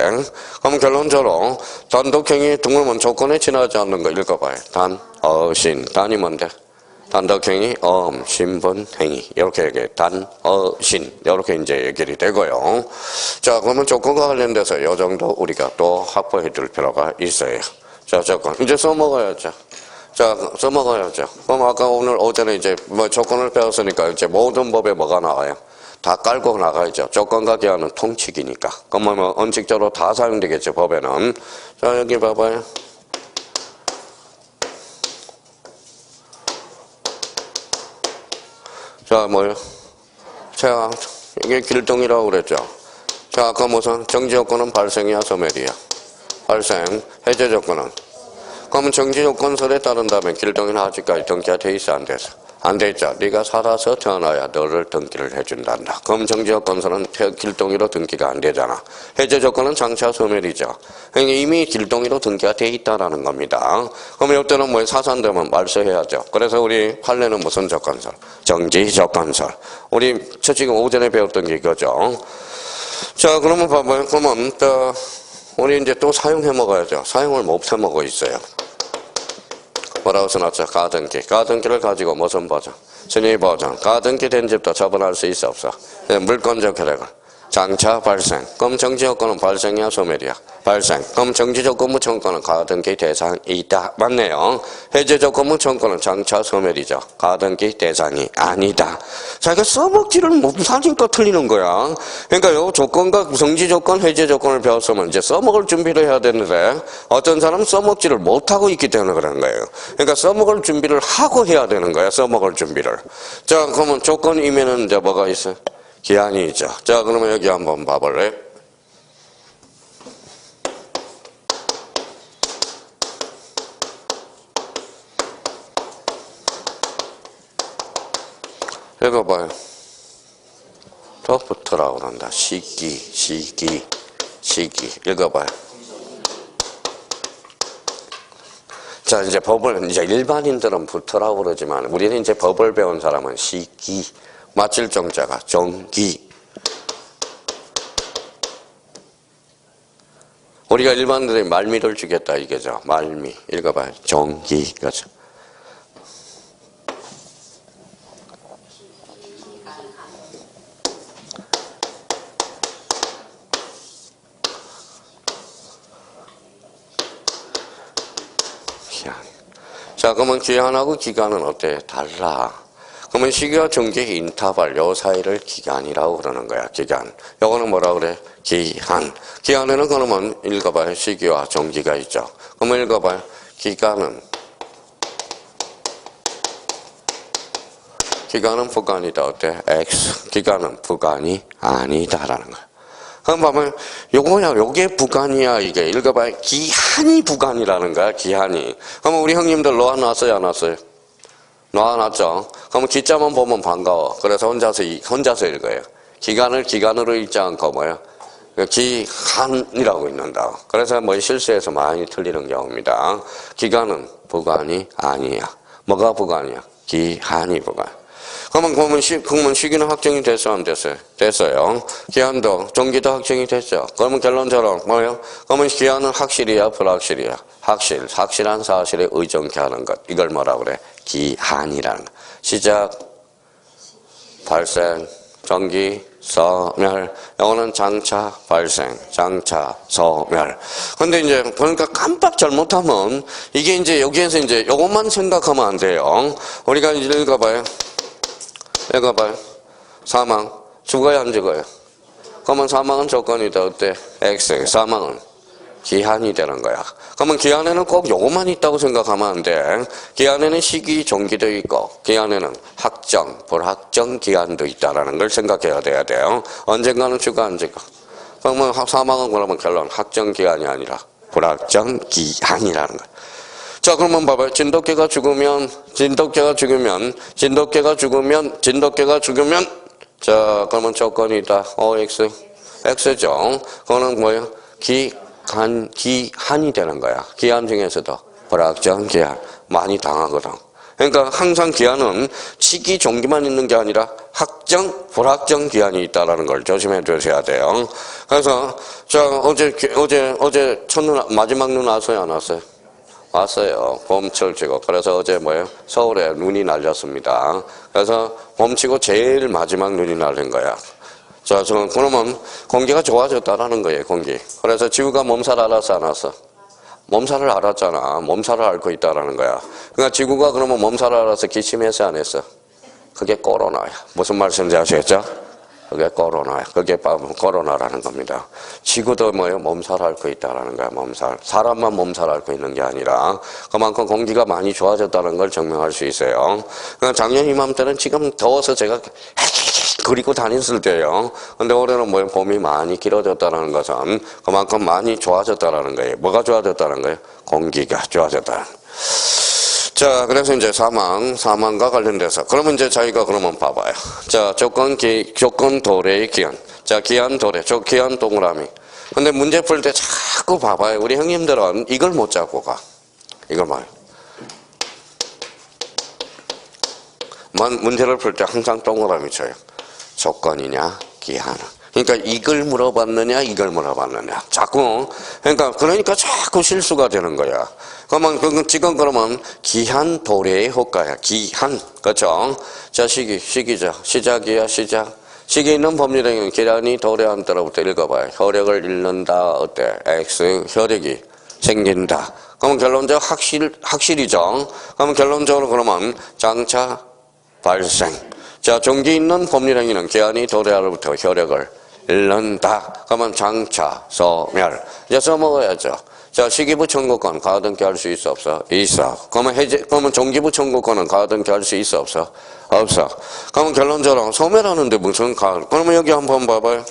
그럼 결론적으로 단독행위 등록은 조건에 지나지 않는 거 읽어봐요. 단, 어신. 단이 뭔데? 단독행위, 신분행위. 이렇게 얘기해. 단, 신. 이렇게 이제 얘기를 되고요. 자, 그러면 조건과 관련돼서 이 정도 우리가 또 확보해 둘 필요가 있어요. 자, 조건. 이제 써먹어야죠. 자, 써먹어야죠. 그럼 아까 오늘 오전에 이제 뭐 조건을 배웠으니까 이제 모든 법에 뭐가 나와요? 다 깔고 나가야죠. 조건과 기한은 통칙이니까. 그러면 뭐 원칙적으로 다 사용되겠죠, 법에는. 자, 여기 봐봐요. 자, 뭐요? 자, 이게 길동이라고 그랬죠. 자, 아까 무슨 정지 조건은 발생이야, 소멸이야? 발생. 해제 조건은? 그러면 정지 조건설에 따른다면 길동이는 아직까지 등기가 돼 있어, 안 돼서? 안 돼 있죠. 네가 살아서 태어나야 너를 등기를 해준단다. 그럼 정지 조건설은 길동이로 등기가 안 되잖아. 해제 조건은 장차 소멸이죠. 그러니까 이미 길동이로 등기가 돼 있다라는 겁니다. 그럼 이때는 뭐 사산되면 말소해야죠. 그래서 우리 판례는 무슨 조건설? 정지 조건설. 우리 지금 오전에 배웠던 게 이거죠. 자, 그러면 봐봐요. 그러면 또 우리 이제 또 사용해 먹어야죠. 사용을 못 해 먹어 있어요. 뭐라고 써놨죠? 가등기. 가등기를 가지고 무슨 보장? 승인 보장. 가등기 된 집도 처분할 수 있어 없어? 물권적 혜택을. 장차 발생. 그럼 정지 조건은 발생이야, 소멸이야? 발생. 그럼 정지 조건부 청구는 가등기 대상이다. 맞네요. 해제 조건부 청구는 장차 소멸이죠. 가등기 대상이 아니다. 자기가 써먹지를 못하니까 틀리는 거야. 그러니까 요 조건과 정지 조건, 해제 조건을 배웠으면 이제 써먹을 준비를 해야 되는데 어떤 사람은 써먹지를 못하고 있기 때문에 그런 거예요. 그러니까 써먹을 준비를 하고 해야 되는 거야. 써먹을 준비를. 자, 그러면 조건이면은 이제 뭐가 있어요? 기한이 있죠. 자, 그러면 여기 한번 봐볼래요? 읽어봐요. 더 붙으라고 그런다. 시기. 읽어봐요. 자, 이제 법을, 이제 일반인들은 붙으라고 그러지만, 우리는 이제 법을 배운 사람은 시기, 맞질 정자가 정기. 우리가 일반인들이 말미를 주겠다, 이게죠. 말미. 읽어봐요. 정기. 그렇죠. 자, 그러면 기한하고 기간은 어때? 달라. 그러면 시기와 정기 인터벌 요 사이를 기간이라고 그러는 거야. 기간. 요거는 뭐라 그래? 기한. 기한에는 그러면 읽어봐요. 시기와 정기가 있죠. 그러면 읽어봐요. 기간은 부간이다. 어때? X. 기간은 부간이 아니다라는 거야. 그럼 보면 요거야, 요게 부간이야. 이게 읽어봐요. 기한이 부간이라는 거야. 기한이. 그러면 우리 형님들 놓아놨어요, 안 놨어요? 놓아놨죠. 그러면 기자만 보면 반가워. 그래서 혼자서 읽어요. 기간을 기간으로 읽지 않고 뭐야? 기한이라고 읽는다. 그래서 뭐 실수해서 많이 틀리는 경우입니다. 기간은 부간이 아니야. 뭐가 부간이야? 기한이 부간. 그러면 시기는 확정이 됐어, 안 됐어요? 됐어요. 기한도, 정기도 확정이 됐죠. 그러면 결론적으로 뭐예요? 그러면 기한은 확실이야, 불확실이야? 확실한 사실에 의존케 하는 것. 이걸 뭐라 그래? 기한이라는 것. 시작, 발생, 정기, 소멸. 이거는 장차, 발생, 장차, 소멸. 근데 이제 보니까 깜빡 잘못하면 이게 이제 여기에서 이제 요것만 생각하면 안 돼요. 우리가 이제 읽어봐요. 사망. 죽어야 안 죽어요? 그러면 사망은 조건이다. 어때? X. 사망은 기한이 되는 거야. 그러면 기한에는 꼭 요것만 있다고 생각하면 안 돼. 기한에는 시기, 정기도 있고, 기한에는 확정, 불확정 기한도 있다라는 걸 생각해야 돼요. 언젠가는 죽어, 안 죽어? 그러면 사망은 그러면 결론, 확정 기한이 아니라 불확정 기한이라는 거야. 자, 그러면 봐봐요. 진돗개가 죽으면, 자, 그러면 조건이 있다. OX. X죠. 그거는 뭐예요? 기한이 되는 거야. 기한 중에서도 불확정 기한. 많이 당하거든. 그러니까 항상 기한은 시기, 종기만 있는 게 아니라 확정, 불확정 기한이 있다라는 걸 조심해 주셔야 돼요. 그래서, 자, 어제 첫눈, 마지막 눈 왔어요, 안 왔어요? 왔어요. 봄철 치고. 그래서 어제 뭐예요? 서울에 눈이 날렸습니다. 그래서 봄치고 제일 마지막 눈이 날린 거야. 자, 그러면 공기가 좋아졌다라는 거예요, 공기. 그래서 지구가 몸살 알았어, 안 알았어? 몸살을 알았잖아. 몸살을 앓고 있다라는 거야. 그러니까 지구가 그러면 몸살을 알아서 기침했어, 안 했어? 그게 코로나야. 무슨 말씀인지 아시겠죠? 그게 코로나야. 그게 코로나라는 겁니다. 지구도 뭐예요? 몸살 앓고 있다라는 거야, 몸살. 사람만 몸살 앓고 있는 게 아니라 그만큼 공기가 많이 좋아졌다는 걸 증명할 수 있어요. 그러니까 작년 이맘때는 지금 더워서 제가 그리고 다녔을 때요. 근데 올해는 뭐예요? 봄이 많이 길어졌다는 것은 그만큼 많이 좋아졌다는 거예요. 뭐가 좋아졌다는 거예요? 공기가 좋아졌다. 자, 그래서 이제 사망과 관련돼서. 그러면 이제 자기가 그러면 봐봐요. 자, 조건 도래의 기한. 자, 기한 도래. 기한 동그라미. 근데 문제 풀 때 자꾸 봐봐요. 우리 형님들은 이걸 못 잡고 가. 이걸 말이에요. 문제를 풀 때 항상 동그라미 쳐요. 조건이냐, 기한은. 그러니까 이걸 물어봤느냐, 이걸 물어봤느냐. 그러니까 자꾸 실수가 되는 거야. 그러면 지금 그러면 기한 도래의 효과야. 기한. 그렇죠? 자, 시기죠. 시작이야, 시작. 시기 있는 법률행위는 기한이 도래한 때로부터 읽어봐요. 효력을 잃는다. 어때? X 효력이 생긴다. 그러면 결론적으로 확실이죠. 그러면 결론적으로 그러면 장차 발생. 자, 종기 있는 법률행위는 기한이 도래하로부터 효력을 잃는다. 그러면 장차 소멸. 이제 써먹어야죠. 자, 시기부 청구권 가등기 할 수 있어 없어? 있어. 그러면 종기부 청구권은 가등기 할 수 있어 없어? 없어. 그러면 결론적으로 소멸하는데 무슨 그러면 여기 한번 봐봐요.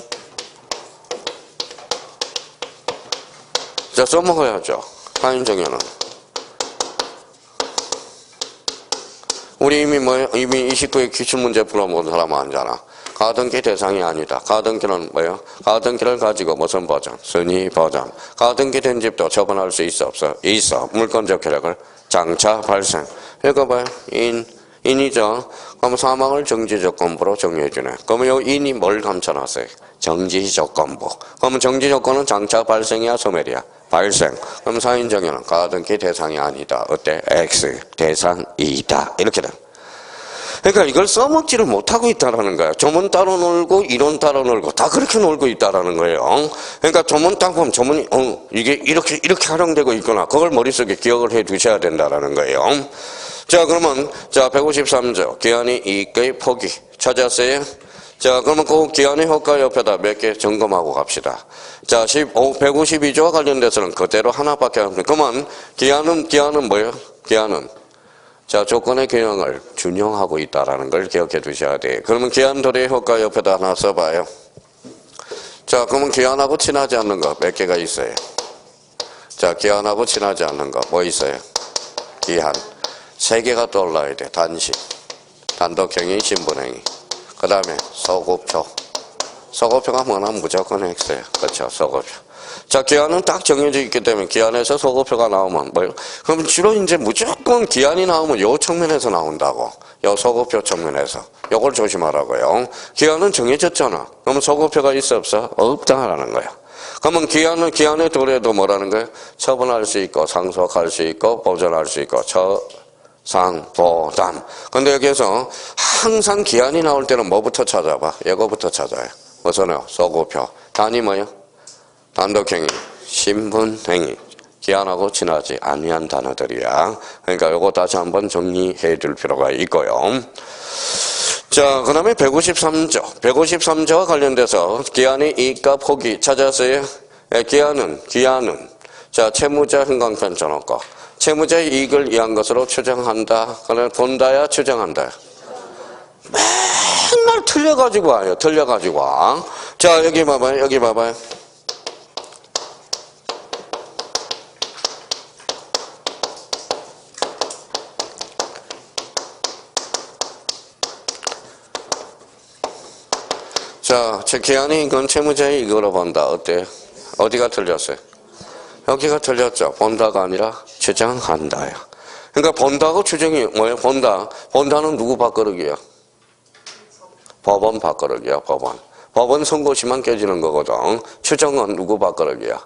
자, 써먹어야죠. 사인정에는. 우리 이미 29회 기출문제 풀어본 사람 아니잖아. 가등기 대상이 아니다. 가등기는 뭐예요? 가등기를 가지고 무슨 보장? 순위 보장. 가등기 된 집도 처분할 수 있어 없어? 있어. 물권적 효력을 장차 발생. 읽어봐요. 인이죠. 그럼 사망을 정지조건부로 정의해주네. 그러면 요 인이 뭘 감춰놨어요? 정지조건부. 그러면 정지조건은 장차 발생이야 소멸이야? 발생. 그럼 사인정의는 가등기 대상이 아니다. 어때? X 대상이다. 이렇게 돼. 그러니까 이걸 써먹지를 못하고 있다라는 거야. 조문 따로 놀고 이론 따로 놀고 다 그렇게 놀고 있다라는 거예요. 그러니까 조문 딱 보면 조문이 이게 이렇게 활용되고 있구나. 그걸 머릿속에 기억을 해 두셔야 된다라는 거예요. 자, 그러면 자 153조 기한이 이익의 포기 찾았어요? 자, 그러면 그 기한의 효과 옆에다 몇 개 점검하고 갑시다. 자, 152조와 관련돼서는 그대로 하나밖에 없습니다. 그러면 기한은 뭐예요? 기한은 자, 조건의 균형을 준용하고 있다라는 걸 기억해 두셔야 돼요. 그러면 기한 도래의 효과 옆에다 하나 써봐요. 자, 그러면 기한하고 친하지 않는 거 몇 개가 있어요? 자, 기한하고 친하지 않는 거 뭐 있어요? 기한. 3개가 떠올라야 돼. 단식, 단독행위, 신분행위. 그 다음에 소급표. 소급표가 뭐나 무조건 X예요. 그렇죠? 소급표. 자, 기한은 딱 정해져 있기 때문에 기한에서 소급표가 나오면 뭐예요? 그럼 주로 이제 무조건 기한이 나오면 요 측면에서 나온다고. 요 소급표 측면에서. 요걸 조심하라고요. 기한은 정해졌잖아. 그러면 소급표가 있어 없어? 없다라는 거야. 그러면 기한의 도래도 뭐라는 거예요? 처분할 수 있고 상속할 수 있고 보존할 수 있고 상보담. 근데 여기에서 항상 기한이 나올 때는 뭐부터 찾아봐? 이거부터 찾아요. 무슨요? 소급표. 단위 뭐예요? 단독행위, 신분행위, 기한하고 친하지 아니한 단어들이야. 그러니까 요거 다시 한번 정리해 둘 필요가 있고요. 자, 그 다음에 153조. 153조와 관련돼서 기한의 이익과 포기 찾았어요? 기한은 자, 채무자 흥강편 쳐놓고 채무자의 이익을 이한 것으로 추정한다. 그러면 본다야 추정한다. 맨날 틀려가지고 와요. 자, 여기 봐봐요. 자, 제 기한이 이건 채무자의 이익으로 본다. 어때요? 어디가 틀렸어요? 여기가 틀렸죠. 본다가 아니라 추정한다요. 그러니까 본다고 추정이 뭐예요? 본다는 누구 밥그릇이야? 법원 밥그릇이야. 법원 선고시만 깨지는 거거든. 추정은 누구 밥그릇이야?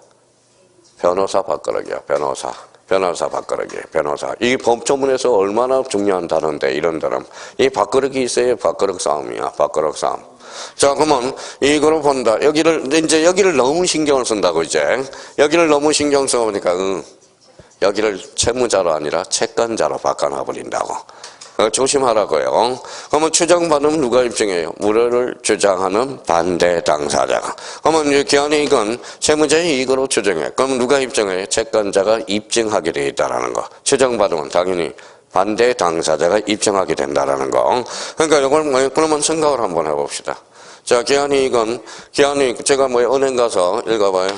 변호사 밥그릇이야. 변호사 밥그릇이에요. 변호사. 이 법조문에서 얼마나 중요한 단어인데 이런 단어. 이 밥그릇이 있어야 밥그릇 싸움이야. 밥그릇 싸움. 자, 그러면 이거로 본다. 여기를 너무 신경을 쓴다고 이제. 여기를 너무 신경 써보니까 여기를 채무자로 아니라 채권자로 바꿔놔 버린다고. 조심하라고요. 그러면 추정받으면 누가 입증해요? 무료를 주장하는 반대 당사자가. 그러면 기한의 이익은 채무자의 이익으로 추정해. 그럼 누가 입증해요? 채권자가 입증하게 되어 있다는 거. 추정받으면 당연히 반대 당사자가 입증하게 된다는 거. 그러니까 이걸 그러면 생각을 한번 해봅시다. 자, 기한이 제가 은행 가서 읽어봐요.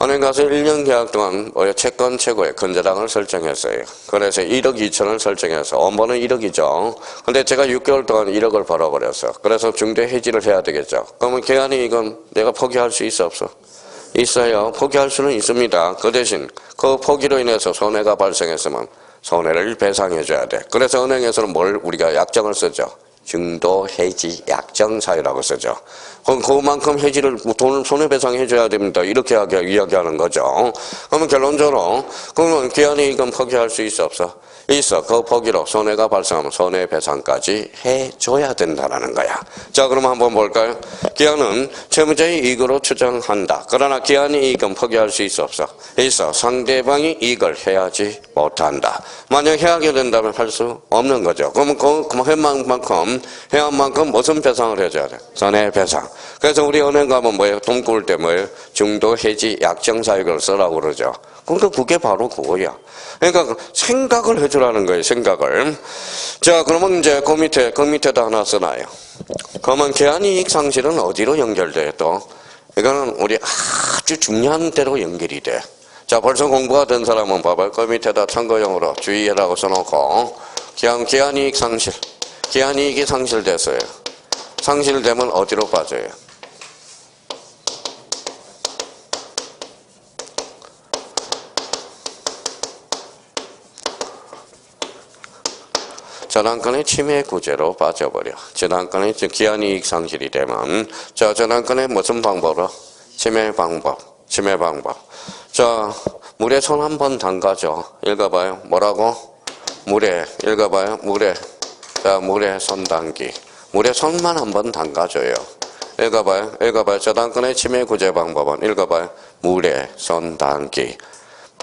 은행 가서 1년 계약 동안 채권 최고의 건재당을 설정했어요. 그래서 1억 2천을 설정해서 원본은 1억이죠. 근데 제가 6개월 동안 1억을 벌어버렸어. 그래서 중대 해지를 해야 되겠죠. 그러면 기한이 이건 내가 포기할 수 있어 없어? 있어요. 포기할 수는 있습니다. 그 대신 그 포기로 인해서 손해가 발생했으면 손해를 배상해줘야 돼. 그래서 은행에서는 뭘 우리가 약정을 쓰죠? 중도 해지 약정 사유라고 쓰죠. 그럼 그만큼 해지를 돈을 손해배상해줘야 됩니다. 이렇게 이야기하는 거죠. 그러면 결론적으로 그러면 기한이 이건 포기할 수 있어 없어? 있어. 그 포기로 손해가 발생하면 손해배상까지 해줘야 된다는 거야. 자, 그럼 한번 볼까요? 기한은 채무자의 이익으로 추정한다. 그러나 기한이 이익은 포기할 수 있어 없어? 있어. 상대방이 이익을 해야지 못한다. 만약 해하게 된다면 할 수 없는 거죠. 그러면 그 해한 만큼 무슨 배상을 해줘야 돼? 손해배상. 그래서 우리 은행 가면 뭐예요? 돈 꾸을 때 뭐예요? 중도 해지 약정사익을 쓰라고 그러죠. 그러니까 그게 바로 그거야. 그러니까 생각을 해주라는 거예요. 생각을. 자, 그러면 이제 그 밑에다 하나 써놔요. 그러면 계한이익 상실은 어디로 연결돼 또? 이거는 우리 아주 중요한 데로 연결이 돼. 자, 벌써 공부가 된 사람은 봐봐요. 그 밑에다 참고용으로 주의해라고 써놓고 계한이익 상실. 계한이익이 상실됐어요. 상실되면 어디로 빠져요? 저당권의 침해 구제로 빠져버려. 저당권의 기한이익 상실이 되면 저당권의 무슨 방법으로? 침해 방법. 자, 물에 손 한 번 담가죠. 읽어봐요. 뭐라고? 물에. 읽어봐요. 물에. 자, 물에 손 담기. 물에 손만 한 번 담가줘요. 읽어봐요. 저당권의 침해 구제 방법은 읽어봐요. 물에 손 담기.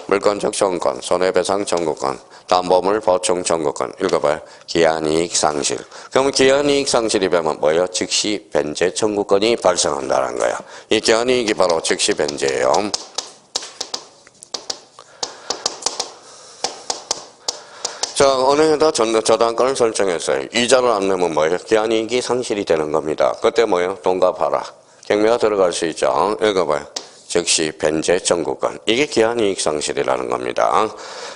물권적 청구권, 손해배상 청구권, 담보물 보충 청구권. 읽어봐요. 기한이익 상실. 그러면 기한이익 상실이 되면 뭐예요? 즉시 변제 청구권이 발생한다는 거야. 이 기한이익이 바로 즉시 변제예요. 자, 은행에다 저당권을 설정했어요. 이자를 안 내면 뭐예요? 기한이익이 상실이 되는 겁니다. 그때 뭐예요? 돈 갚아라. 경매가 들어갈 수 있죠. 읽어봐요. 즉시 변제 청구권. 이게 기한이익 상실이라는 겁니다.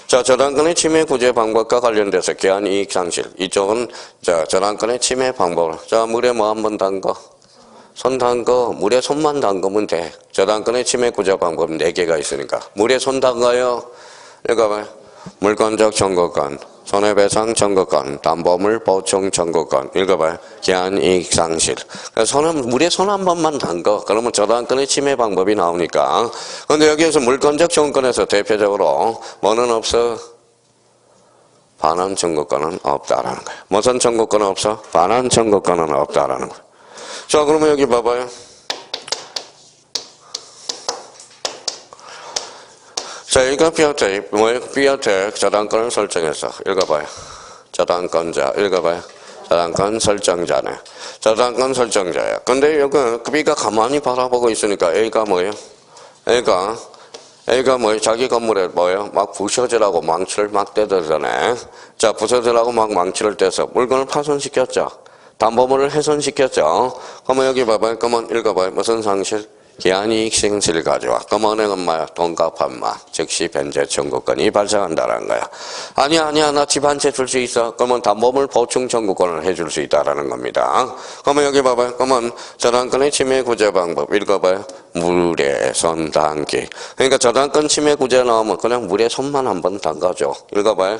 자, 저당권의 침해 구제 방법과 관련돼서 기한이익 상실. 이쪽은 저당권의 침해 방법. 자, 물에 뭐 한번 담궈. 손 담궈. 물에 손만 담그면 돼. 저당권의 침해 구제 방법은 4개가 있으니까. 물에 손 담가요. 읽어봐요. 물권적 청구권, 손해배상 청구권, 담보물 보충 청구권. 읽어봐요. 기한이익 상실. 물에 손 한 번만 담궈. 그러면 저당권의 침해 방법이 나오니까. 근데 여기에서 물권적 청구권에서 대표적으로 뭐는 없어? 반환 청구권은 없다라는 거예요. 무슨 청구권은 없어? 반환 청구권은 없다라는 거예요. 자, 그러면 여기 봐봐요. 자, 이거 비어텍 저당권을 설정해서 읽어봐요. 저당권자, 읽어봐요. 저당권 설정자네. 저당권 설정자야. 근데 여기 B가 가만히 바라보고 있으니까 A가 뭐예요? A가 뭐예요? 자기 건물에 뭐예요? 막 부셔지라고 망치를 막 떼들잖아요. 자, 부서지라고 막 망치를 떼서 물건을 파손시켰죠. 담보물을 훼손시켰죠. 그러면 여기 봐봐요. 그러면 읽어봐요. 무슨 상실? 기한이익 상실을 가져와. 그럼 은행은 뭐야? 돈 갚아마. 즉시 변제 청구권이 발생한다는 거야. 아니야. 나 집 한 채 줄 수 있어. 그러면 담보물 보충 청구권을 해줄 수 있다라는 겁니다. 그러면 여기 봐봐요. 그러면 저당권의 침해 구제 방법 읽어봐요. 물에 손 담기. 그러니까 저당권 침해 구제 나오면 그냥 물에 손만 한번 담가줘. 읽어봐요.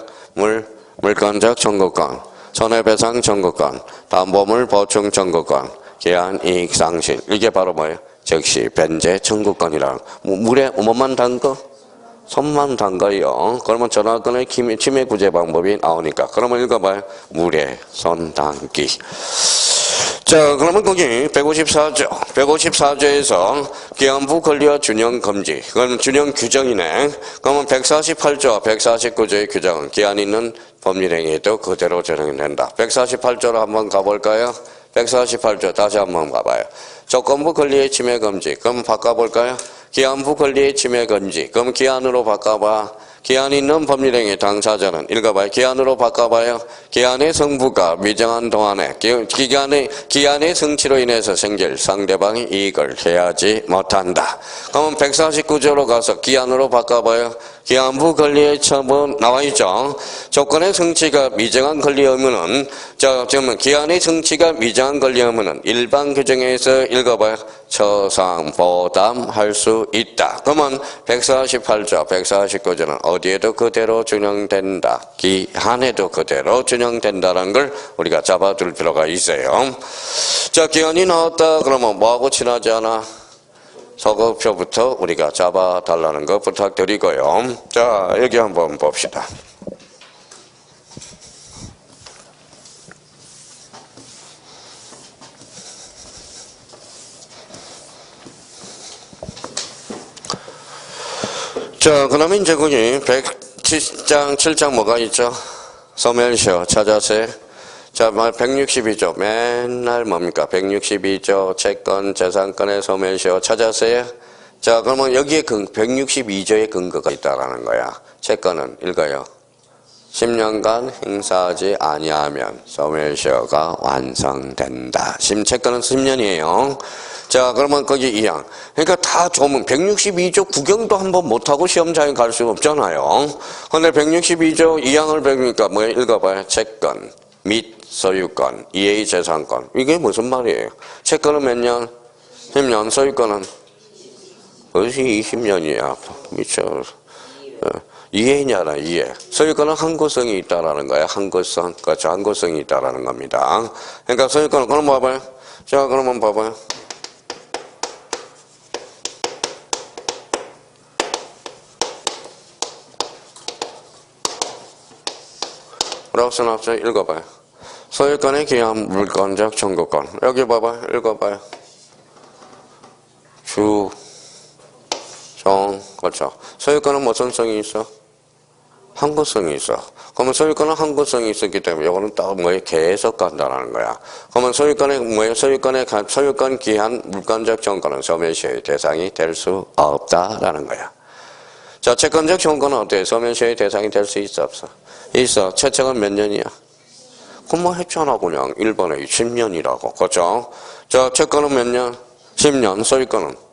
물권적 청구권, 손해배상 청구권, 담보물 보충 청구권, 기한이익 상실. 이게 바로 뭐예요? 즉시 변제 청구권이라. 물에 뭐만 담궈? 손만 담가요. 그러면 저당권의 침해 구제 방법이 나오니까. 그러면 읽어봐요. 물에 손 담기. 자, 그러면 거기 154조에서 기한부 권리와 균형 금지. 그건 균형 규정이네. 그러면 148조와 149조의 규정은 기한 있는 법률행위에도 그대로 적용이 된다. 148조로 한번 가볼까요? 148조 다시 한번 가봐요. 조건부 권리의 침해 금지. 그럼 바꿔볼까요? 기한부 권리의 침해 금지. 그럼 기한으로 바꿔봐. 기한 있는 법률행위 당사자는 읽어봐요. 기한으로 바꿔봐요. 기한의 성부가 미정한 동안에 기한의 성취로 인해서 생길 상대방이 이익을 해야지 못한다. 그러면 149조로 가서 기한으로 바꿔봐요. 기한부 권리의 처분 나와있죠. 조건의 성취가 미정한 권리 의무는 기한의 성취가 미정한 권리 의무는 일반 규정에서 읽어봐요. 처상보담할 수 있다. 그러면 148조, 149조는 어디에도 그대로 준용된다. 기한에도 그대로 준용된다는 걸 우리가 잡아둘 필요가 있어요. 자, 기한이 나왔다. 그러면 뭐하고 친하지 않아? 서거표부터 우리가 잡아달라는 거 부탁드리고요. 자, 여기 한번 봅시다. 자, 그러면 이제 거기 107장 7장 뭐가 있죠? 소멸시효 찾아세요. 자, 162조 맨날 뭡니까? 162조 채권 재산권의 소멸시효 찾아세요. 자, 그러면 여기에 162조의 근거가 있다라는 거야. 채권은 읽어요. 10년간 행사하지 아니하면 소멸시효가 완성된다. 채권은 10년이에요. 자, 그러면 거기 2항. 그러니까 다 조문 162조 구경도 한번 못하고 시험장에 갈 수 없잖아요. 근데 162조 2항을 배우니까 뭐 읽어봐요. 채권 및 소유권, 이해 재산권. 이게 무슨 말이에요? 채권은 몇 년? 10년. 소유권은 어디 20년이야. 미쳐. 이해냐라 이해. 소유권은 항구성이 있다라는 거야. 항구성. 그렇죠. 항구성이 있다라는 겁니다. 그러니까 소유권은 그럼 봐봐요. 자, 그러면 봐봐요. 뭐라고 써놨어요? 읽어봐요. 소유권에 기한 물권적 청구권. 여기 봐봐요. 읽어봐요. 주, 종, 그렇죠. 소유권은 무슨 성이 있어? 항구성이 있어. 그러면 소유권은 항구성이 있었기 때문에 이거는 딱 뭐에 계속 간다라는 거야. 그러면 소유권의 뭐에 소유권 기한 물권적 청구권은 소멸시효의 대상이 될 수 없다라는 거야. 자, 채권적 청구권은 어때? 소멸시효의 대상이 될 수 있어 없어? 있어. 채권은 몇 년이야? 그럼 뭐 했잖아 그냥 1번에 10년이라고. 그렇죠? 자, 채권은 몇 년? 10년. 소유권은?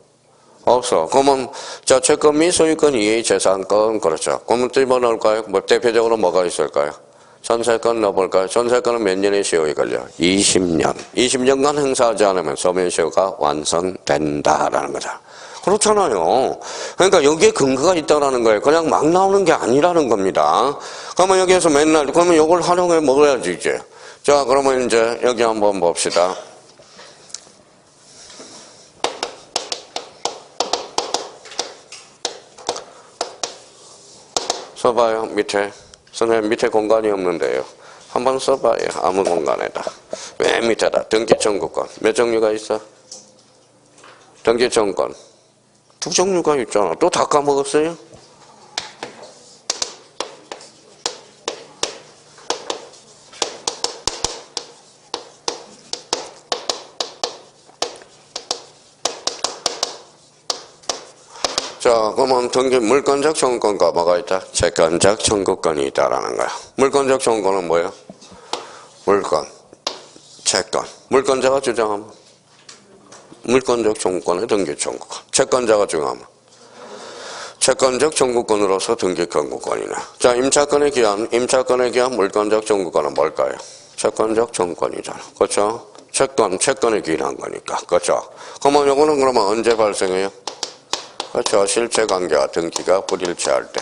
없어. 그러면 자, 채권 및 소유권 이외의 재산권. 그렇죠. 그러면 또 넣을까요? 뭐 대표적으로 뭐가 있을까요? 전세권 넣어볼까요? 전세권은 몇 년의 시효에 걸려? 20년. 20년간 행사하지 않으면 소멸시효가 완성된다라는 거죠. 그렇잖아요. 그러니까 여기에 근거가 있다라는 거예요. 그냥 막 나오는 게 아니라는 겁니다. 그러면 여기에서 맨날 그러면 이걸 활용해 먹어야지 이제. 자, 그러면 이제 여기 한번 봅시다. 써봐요. 밑에. 선생님 밑에 공간이 없는데요. 한번 써봐요. 아무 공간에다. 맨 밑에다. 등기청구권. 몇 종류가 있어? 등기청구권. 2종류가 있잖아. 또 다 까먹었어요? 자, 그러면 물권적 청구권과 뭐가 있다? 채권적 청구권이 있다라는 거야. 물권적 청구권은 뭐예요? 물권, 채권. 물권자가 주장하면 물권적 청구권의 등기 청구권. 채권자가 주장하면 채권적 청구권으로서 등기 청구권이네. 자, 임차권에 기한 물권적 청구권은 뭘까요? 채권적 청구권이잖아. 그렇죠? 채권에 기인한 거니까. 그렇죠? 그러면 요거는 그러면 언제 발생해요? 그렇죠. 실체관계와 등기가 불일치할 때.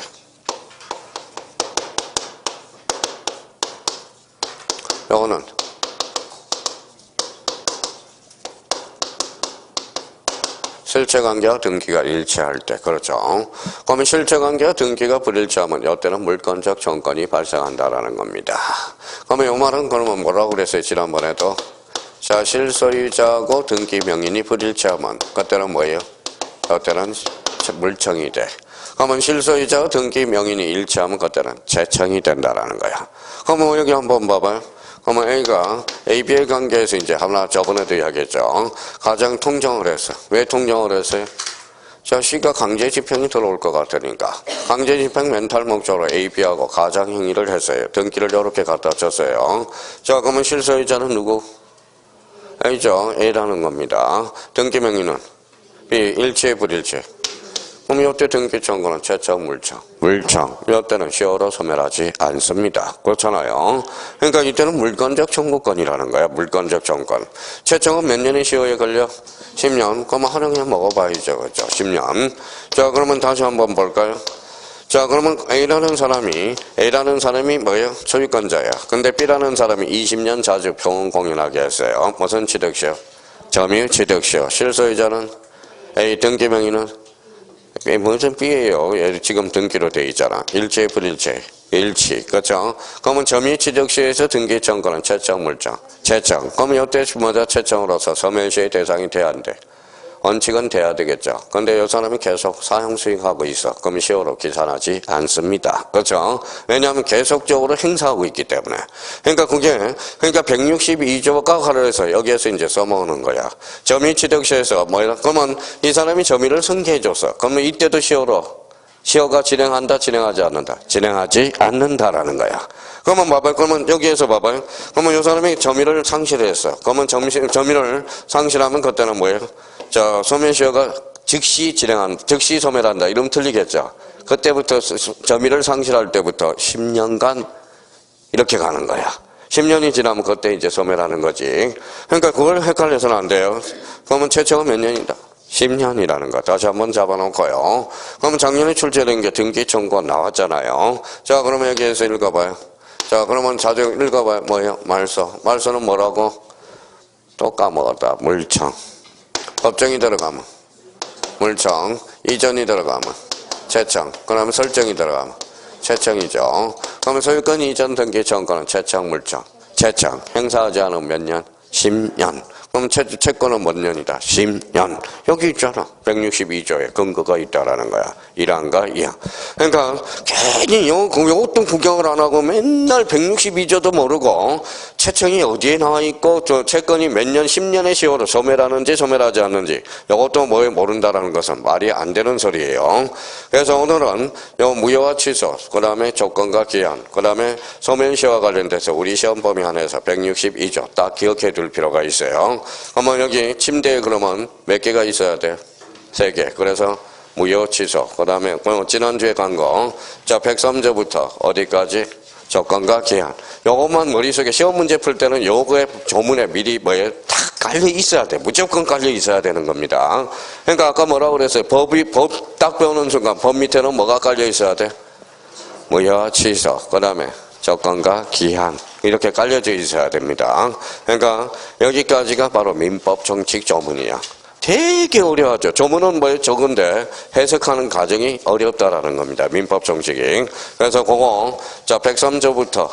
요거는 실체관계와 등기가 일치할 때. 그렇죠. 그러면 실체관계와 등기가 불일치하면 이때는 물권적 청구권이 발생한다라는 겁니다. 그러면 요 말은 그러면 뭐라고 그랬어요? 지난번에도. 자, 실소유자하고 등기 명인이 불일치하면 그때는 뭐예요? 그때는 물청이 돼. 그러면 실소유자와 등기 명인이 일치하면 그때는 재청이 된다라는 거야. 그러면 여기 한번 봐봐요. 그러면 A가 A-B의 관계에서 이제 하나 저번에도 이야기했죠. 가장 통정을 했어. 왜 통정을 했어요? 자, C가 강제집행이 들어올 것 같으니까 강제집행 멘탈 목적으로 A-B하고 가장행위를 했어요. 등기를 이렇게 갖다 줬어요. 자, 그러면 실소유자는 누구? A죠. A라는 겁니다. 등기 명인은 B. 일치의 불일치. 그럼 이때 등기 청구는 채청, 물청. 이때는 시효로 소멸하지 않습니다. 그렇잖아요. 그러니까 이때는 물권적 청구권이라는 거야. 물권적 청구권. 채청은 몇 년의 시효에 걸려? 10년. 그러면 활용해 먹어봐야죠. 그렇죠? 10년. 자, 그러면 다시 한번 볼까요? 자, 그러면 A라는 사람이 뭐예요? 소유권자야. 근데 B라는 사람이 20년 자주 평온 공인하게 했어요. 무슨 취득시효? 점유 취득시효. 실소유자는 A, 등기 명의는 무슨 B예요? 지금 등기로 돼 있잖아. 일체, 불일체. 일치. 그렇죠? 그러면 점유 취득시에서 등기 청구는 채청, 물청. 채청. 그러면 이때 뭐죠? 채청으로서 소멸시의 대상이 돼야 안 돼? 원칙은 돼야 되겠죠. 근데 이 사람이 계속 사형 수행하고 있어. 그럼 세월호 계산하지 않습니다. 그렇죠? 왜냐하면 계속적으로 행사하고 있기 때문에. 그러니까 162조가 가려서 여기에서 이제 써먹는 거야. 점유취득세에서 뭐야? 그러면 이 사람이 점유를 승계해줬어. 그러면 이때도 시효가 진행한다, 진행하지 않는다? 진행하지 않는다라는 거야. 그러면 여기에서 봐봐요. 그러면 이 사람이 점유를 상실했어. 그러면 점유를 상실하면 그때는 뭐예요? 소멸시효가 즉시 소멸한다. 이러면 틀리겠죠. 그때부터 점유를 상실할 때부터 10년간 이렇게 가는 거야. 10년이 지나면 그때 이제 소멸하는 거지. 그러니까 그걸 헷갈려서는 안 돼요. 그러면 최초가 몇 년이다? 10년이라는 거 다시 한번 잡아놓고요. 그러면 작년에 출제된 게 등기 청구 나왔잖아요. 자, 그러면 여기에서 읽어봐요. 자, 그러면 자주 읽어봐요. 뭐예요? 말소. 말소는 뭐라고? 또 까먹었다. 물청. 법정이 들어가면 물청. 이전이 들어가면 채청. 그러면 설정이 들어가면 채청이죠. 그러면 소유권 이전 등기 청구는 채청 물청. 채청. 행사하지 않으면 몇 년? 10년. 그럼 채권은 몇 년이다? 10년. 여기 있잖아. 162조에 근거가 있다라는 거야. 1항과 2항. 그러니까 괜히 요것도 구경을 안 하고 맨날 162조도 모르고 채청이 어디에 나와 있고 저 채권이 몇 년, 10년의 시효로 소멸하는지 소멸하지 않는지 요것도 뭐 모른다라는 것은 말이 안 되는 소리예요. 그래서 오늘은 요 무효와 취소, 그 다음에 조건과 기한, 그 다음에 소멸시효와 관련돼서 우리 시험 범위 안에서 162조 딱 기억해 둘 필요가 있어요. 그러면 여기 침대에 그러면 몇 개가 있어야 돼? 3개. 그래서 무효 취소. 그 다음에 지난주에 간 거. 자, 103조부터 어디까지? 조건과 기한. 요것만 머릿속에 시험 문제 풀 때는 요거에 조문에 미리 다 깔려 있어야 돼. 무조건 깔려 있어야 되는 겁니다. 그러니까 아까 뭐라고 그랬어요? 법 딱 배우는 순간 법 밑에는 뭐가 깔려 있어야 돼? 무효 취소. 그 다음에 조건과 기한 이렇게 깔려져 있어야 됩니다. 그러니까 여기까지가 바로 민법 정칙 조문이야. 되게 어려워하죠. 조문은 적은데 해석하는 과정이 어렵다라는 겁니다. 민법 정칙이. 그래서 그거 103조부터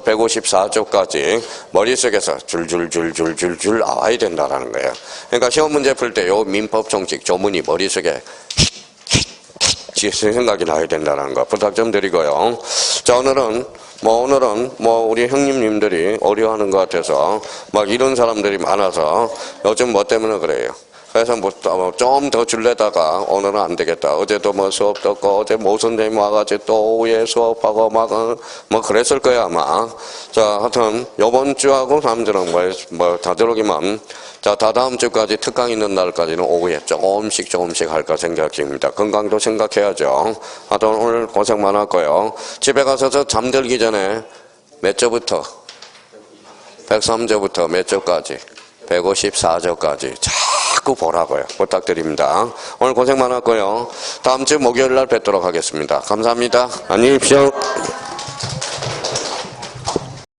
154조까지 머릿속에서 줄줄줄줄줄줄 나와야 된다라는 거예요. 그러니까 시험 문제 풀 때 요 민법 정칙 조문이 머릿속에 생각이 나야 된다는 거 부탁 좀 드리고요. 자, 오늘은 우리 형님들이 어려워하는 것 같아서 이런 사람들이 많아서 요즘 뭐 때문에 그래요. 그래서 좀 더 줄래다가 오늘은 안 되겠다. 어제도 수업 듣고 어제 모 선생님 와가지고 또 오후에 수업하고 그랬을 거야 아마. 자, 하여튼 요번 주하고 다음 주는 다 들어오기만. 자, 다다음 주까지 특강 있는 날까지는 오후에 조금씩 할까 생각입니다. 건강도 생각해야죠. 하여튼 오늘 고생 많았고요. 집에 가서 잠들기 전에 몇 조부터? 103조부터 몇 조까지? 154조까지 자꾸 보라고요. 부탁드립니다. 오늘 고생 많았고요. 다음 주 목요일 날 뵙도록 하겠습니다. 감사합니다. 안녕히 계십시오.